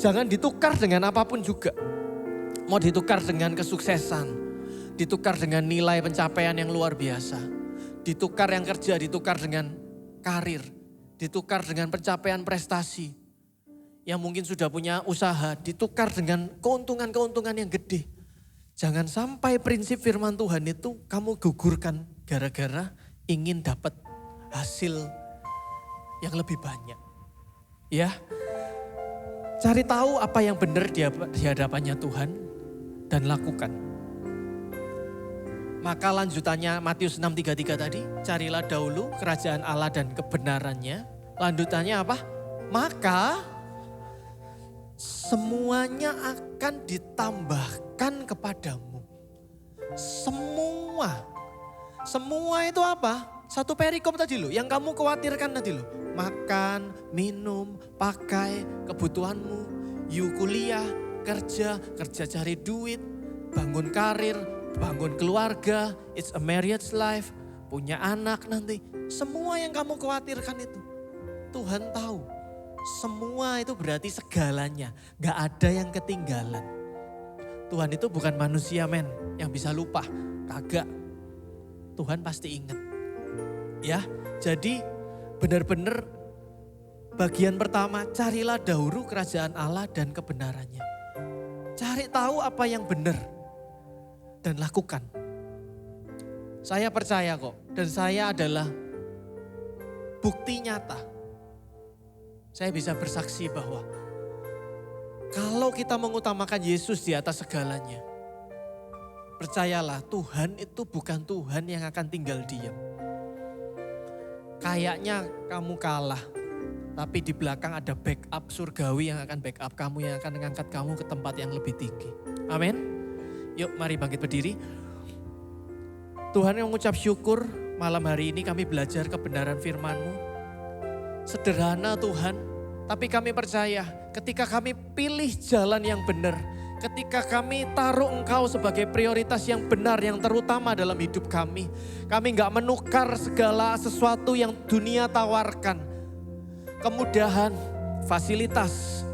Jangan ditukar dengan apapun juga. Mau ditukar dengan kesuksesan, ditukar dengan nilai pencapaian yang luar biasa. Ditukar yang kerja, ditukar dengan karir, ditukar dengan pencapaian prestasi. Yang mungkin sudah punya usaha, ditukar dengan keuntungan-keuntungan yang gede. Jangan sampai prinsip firman Tuhan itu kamu gugurkan gara-gara ingin dapat hasil yang lebih banyak. Ya, cari tahu apa yang benar di hadapannya Tuhan dan lakukan. Maka lanjutannya Matius 6:33 tadi, carilah dahulu kerajaan Allah dan kebenarannya. Lanjutannya apa? Maka semuanya akan ditambahkan kepadamu. Semua itu apa? Satu perikop tadi loh, yang kamu khawatirkan tadi loh. Makan, minum, pakai, kebutuhanmu, you kuliah, kerja cari duit, bangun karir, bangun keluarga, it's a marriage life, punya anak nanti. Semua yang kamu khawatirkan itu, Tuhan tahu. Semua itu berarti segalanya, gak ada yang ketinggalan. Tuhan itu bukan manusia men, yang bisa lupa, kagak. Tuhan pasti ingat. Ya, jadi benar-benar bagian pertama, carilah dahulu kerajaan Allah dan kebenarannya. Cari tahu apa yang benar dan lakukan. Saya percaya kok, dan saya adalah bukti nyata. Saya bisa bersaksi bahwa kalau kita mengutamakan Yesus di atas segalanya, percayalah Tuhan itu bukan Tuhan yang akan tinggal diam. Kayaknya kamu kalah, tapi di belakang ada backup surgawi yang akan backup kamu, yang akan mengangkat kamu ke tempat yang lebih tinggi. Amin. Yuk mari bangkit berdiri. Tuhan yang mengucap syukur, malam hari ini kami belajar kebenaran firman-Mu. Sederhana Tuhan, tapi kami percaya ketika kami pilih jalan yang benar, ketika kami taruh Engkau sebagai prioritas yang benar, yang terutama dalam hidup kami gak menukar segala sesuatu yang dunia tawarkan. Kemudahan, fasilitas,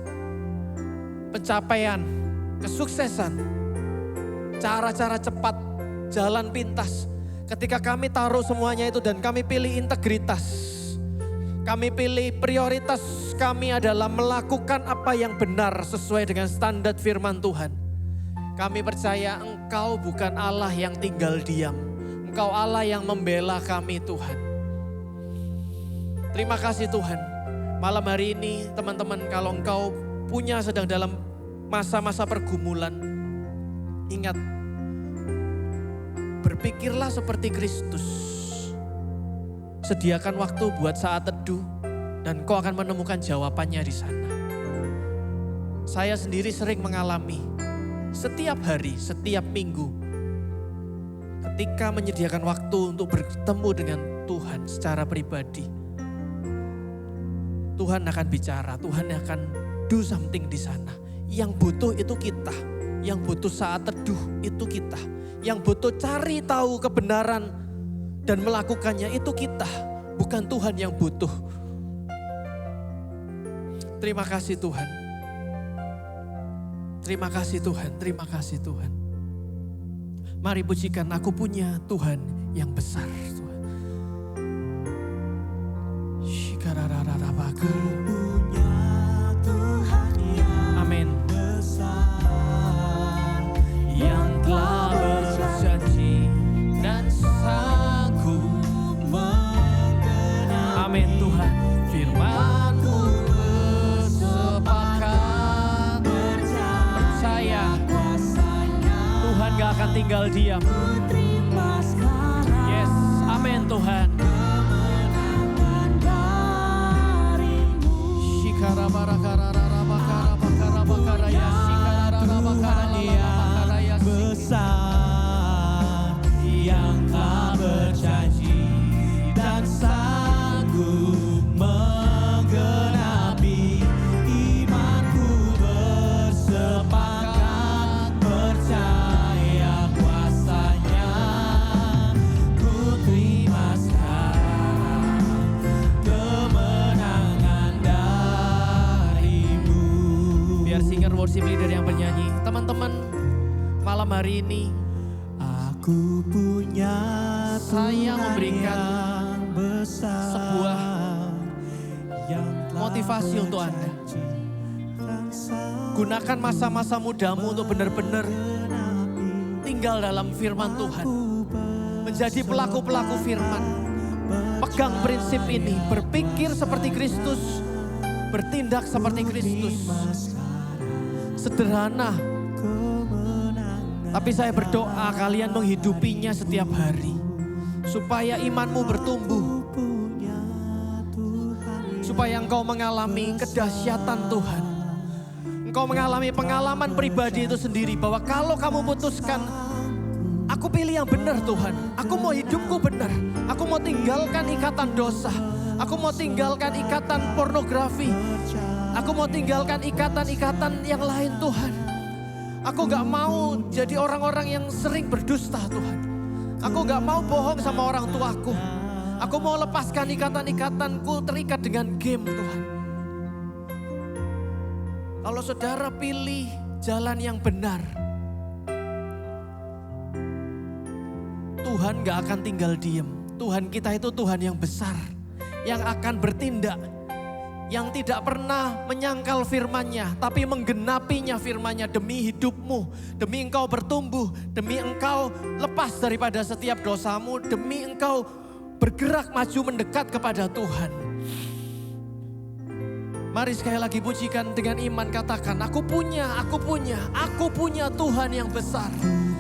pencapaian, kesuksesan, cara-cara cepat, jalan pintas. Ketika kami taruh semuanya itu dan kami pilih integritas, kami pilih prioritas kami adalah melakukan apa yang benar sesuai dengan standar firman Tuhan. Kami percaya Engkau bukan Allah yang tinggal diam. Engkau Allah yang membela kami Tuhan. Terima kasih Tuhan. Malam hari ini teman-teman, kalau Engkau sedang dalam masa-masa pergumulan, ingat, berpikirlah seperti Kristus. Sediakan waktu buat saat teduh dan kau akan menemukan jawabannya di sana. Saya sendiri sering mengalami setiap hari, setiap minggu, ketika menyediakan waktu untuk bertemu dengan Tuhan secara pribadi, Tuhan akan bicara, Tuhan akan do something di sana. Yang butuh itu kita, yang butuh saat teduh itu kita, yang butuh cari tahu kebenaran dan melakukannya itu kita, bukan Tuhan yang butuh. Terima kasih Tuhan. Terima kasih Tuhan, terima kasih Tuhan. Mari pujikan, aku punya Tuhan yang besar Tuhan. punya Tuhan yang Amin. besar, Yang telah berjanji dan sanggup menggenapi Amin Tuhan. Firman-Mu bersepakat percaya Tuhan gak akan tinggal diam. terima sekarang Yes, amin Tuhan. kemenangan darimu. Besar yang telah berjanji dan sanggup menggenapi, imanku bersepakat percaya kuasanya, ku terima sekarang kemenangan darimu. Biar singer worship leader yang bernyanyi. Teman-teman, malam hari ini Aku punya Saya Tuhan memberikan yang besar, sebuah yang telah motivasi untuk Anda. berjanji dan sanggup Gunakan masa-masa mudamu untuk benar-benar menggenapi, tinggal dalam firman Tuhan. ku Menjadi pelaku-pelaku firman. Pegang prinsip ini, berpikir seperti Kristus, bertindak seperti Kristus. Sederhana, tapi saya berdoa kalian menghidupinya setiap hari. Supaya imanmu bertumbuh. Supaya engkau mengalami kedahsyatan Tuhan. Engkau mengalami pengalaman pribadi itu sendiri. Bahwa kalau kamu putuskan, aku pilih yang benar Tuhan. Aku mau hidupku benar. Aku mau tinggalkan ikatan dosa. Aku mau tinggalkan ikatan pornografi. Aku mau tinggalkan ikatan-ikatan yang lain Tuhan. Aku gak mau jadi orang-orang yang sering berdusta Tuhan. Aku gak mau bohong sama orang tuaku. Aku mau lepaskan ikatan-ikatanku terikat dengan game Tuhan. Kalau saudara pilih jalan yang benar, Tuhan gak akan tinggal diem. Tuhan kita itu Tuhan yang besar, yang akan bertindak, yang tidak pernah menyangkal firman-Nya, tapi menggenapinya firman-Nya demi hidupmu, demi engkau bertumbuh, demi engkau lepas daripada setiap dosamu, demi engkau bergerak maju mendekat kepada Tuhan. Mari sekali lagi pujikan dengan iman, katakan, aku punya Tuhan yang besar.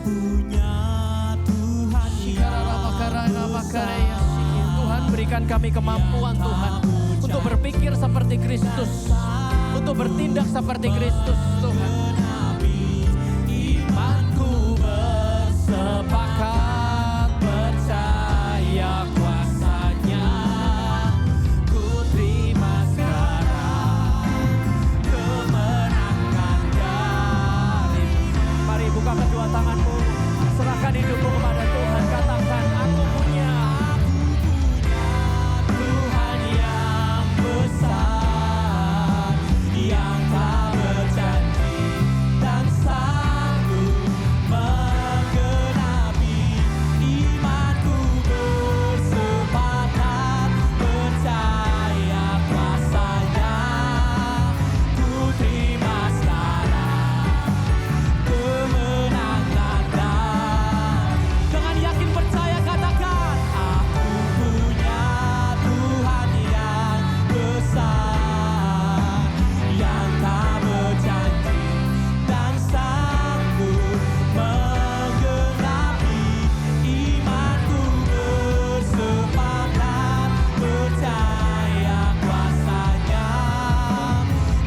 punya Tuhan Tuhan berikan kami kemampuan Tuhan untuk berpikir seperti Kristus, untuk bertindak seperti Kristus Tuhan. Imanku bersepakat percaya kuasanya, ku terima sekarang kemenangan dari. Mari buka kedua tanganmu, serahkan hidupmu kepada Tuhan, katakan, aku punya Tuhan yang besar, yang tak berjanji dan sanggup menggenapi, imanku bersepakat percaya kuasanya, ku terima sekarang kemenangan dari. Dengan yakin percaya katakan, aku punya Tuhan yang besar, yang tak berjanji dan sanggup menggenapi, imanku bersepakat percaya kuasanya,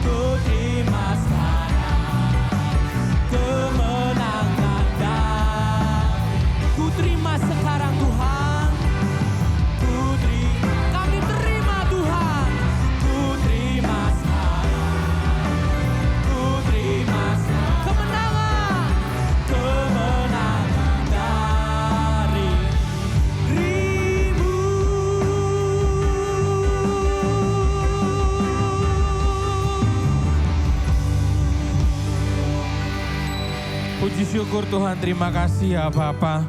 ku terima sekarang kemenangan dari. Ku terima sekarang Tuhan, kami terima Tuhan, ku terima sekarang, ku terima sekarang kemenangan dari dirimu. Puji syukur Tuhan, terima kasih ya Bapa.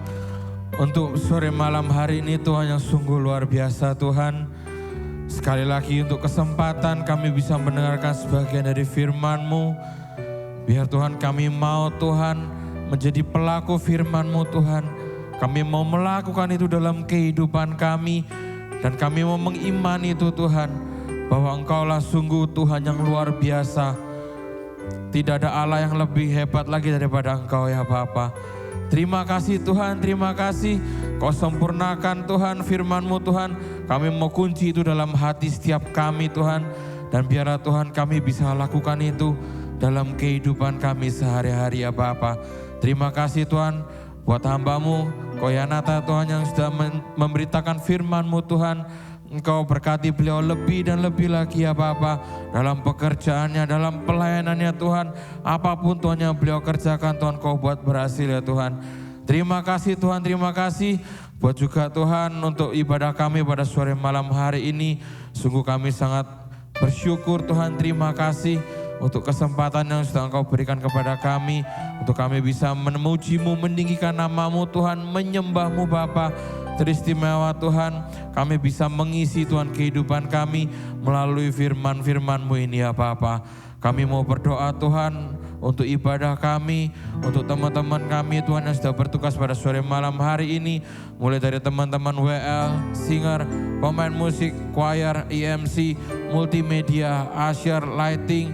Untuk sore malam hari ini Tuhan yang sungguh luar biasa Tuhan. Sekali lagi untuk kesempatan kami bisa mendengarkan sebagian dari firman-Mu. Biar Tuhan kami mau Tuhan menjadi pelaku firman-Mu Tuhan. Kami mau melakukan itu dalam kehidupan kami. Dan kami mau mengimani itu Tuhan. Bahwa Engkaulah sungguh Tuhan yang luar biasa. Tidak ada Allah yang lebih hebat lagi daripada Engkau ya Bapa. Terima kasih Tuhan, terima kasih. Kau sempurnakan Tuhan firman-Mu Tuhan. Kami mau kunci itu dalam hati setiap kami Tuhan. Dan biarlah Tuhan kami bisa lakukan itu dalam kehidupan kami sehari-hari ya Bapa. Terima kasih Tuhan buat hamba-Mu, Koyanata Tuhan yang sudah memberitakan firman-Mu Tuhan. Engkau berkati beliau lebih dan lebih lagi ya Bapa. Dalam pekerjaannya, dalam pelayanannya Tuhan. Apapun Tuhan yang beliau kerjakan Tuhan Kau buat berhasil ya Tuhan. Terima kasih Tuhan, terima kasih. Buat juga Tuhan untuk ibadah kami pada sore malam hari ini. Sungguh kami sangat bersyukur Tuhan, terima kasih. Untuk kesempatan yang sudah Engkau berikan kepada kami. Untuk kami bisa memuji-Mu, meninggikan nama-Mu Tuhan, menyembah-Mu Bapa. Teristimewa Tuhan, kami bisa mengisi Tuhan kehidupan kami melalui firman-firman-Mu ini ya Bapa. Kami mau berdoa Tuhan untuk ibadah kami, untuk teman-teman kami Tuhan yang sudah bertugas pada sore malam hari ini. Mulai dari teman-teman WL, singer, pemain musik, choir, EMC, multimedia, usher, lighting.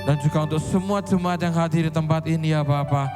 Dan juga untuk semua jemaat yang hadir di tempat ini ya Bapa.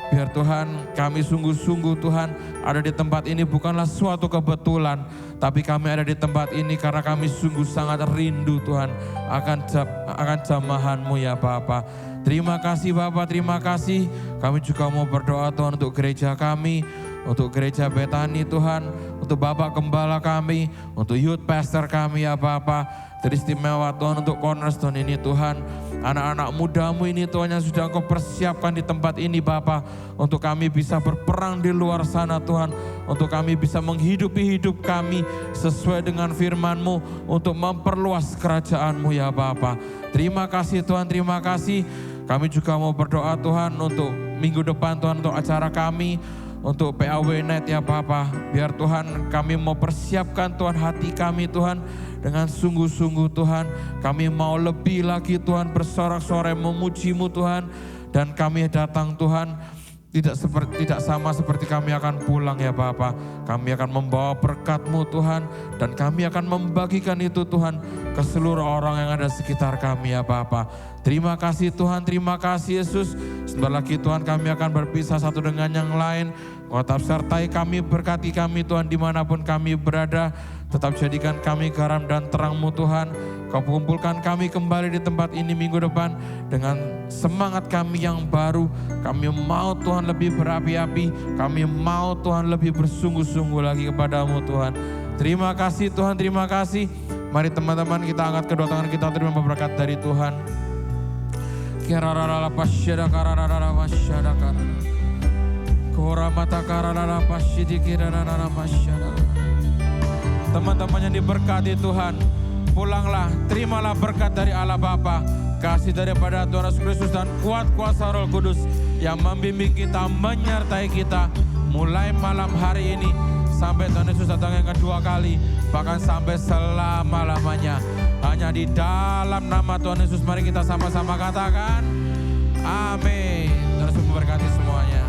Biar Tuhan kami sungguh-sungguh Tuhan ada di tempat ini bukanlah suatu kebetulan. Tapi kami ada di tempat ini karena kami sungguh sangat rindu Tuhan akan jamahan-Mu ya Bapa. Terima kasih Bapa, terima kasih. Kami juga mau berdoa Tuhan untuk gereja kami. Untuk gereja Betani Tuhan. Untuk Bapak Gembala kami. Untuk youth pastor kami ya Bapa. Teristimewa Tuhan untuk Cornerstone ini Tuhan. Anak-anak muda-Mu ini Tuhan yang sudah Engkau persiapkan di tempat ini Bapa. Untuk kami bisa berperang di luar sana Tuhan. Untuk kami bisa menghidupi hidup kami sesuai dengan firman-Mu. Untuk memperluas kerajaan-Mu ya Bapa. Terima kasih Tuhan, terima kasih. Kami juga mau berdoa Tuhan untuk minggu depan Tuhan untuk acara kami. Untuk PAW Night ya Bapa. Biar Tuhan kami mau persiapkan Tuhan hati kami Tuhan. Dengan sungguh-sungguh Tuhan, kami mau lebih lagi Tuhan bersorak-sorai memuji-Mu Tuhan. Dan kami datang Tuhan, tidak sama seperti kami akan pulang ya Bapa. Kami akan membawa berkat-Mu Tuhan. Dan kami akan membagikan itu Tuhan ke seluruh orang yang ada sekitar kami ya Bapa. Terima kasih Tuhan, terima kasih Yesus. Sebentar lagi Tuhan kami akan berpisah satu dengan yang lain. Kau tetap sertai kami, berkati kami Tuhan dimanapun kami berada. Tetap jadikan kami garam dan terang-Mu Tuhan. Kau kumpulkan kami kembali di tempat ini minggu depan. Dengan semangat kami yang baru. Kami mau Tuhan lebih berapi-api. Kami mau Tuhan lebih bersungguh-sungguh lagi kepada-Mu Tuhan. Terima kasih Tuhan, terima kasih. Mari teman-teman kita angkat kedua tangan kita terima berkat dari Tuhan. Kirarara pasyada kararara masyada karara. Kora mata kararara pasyidi kirarara masyada. Teman-teman yang diberkati Tuhan, pulanglah, terimalah berkat dari Allah Bapa, kasih daripada Tuhan Yesus Kristus dan kuat kuasa Roh Kudus yang membimbing kita, menyertai kita mulai malam hari ini sampai Tuhan Yesus datang yang kedua kali, bahkan sampai selama-lamanya. Hanya di dalam nama Tuhan Yesus mari kita sama-sama katakan amin. Tuhan Yesus memberkati semuanya.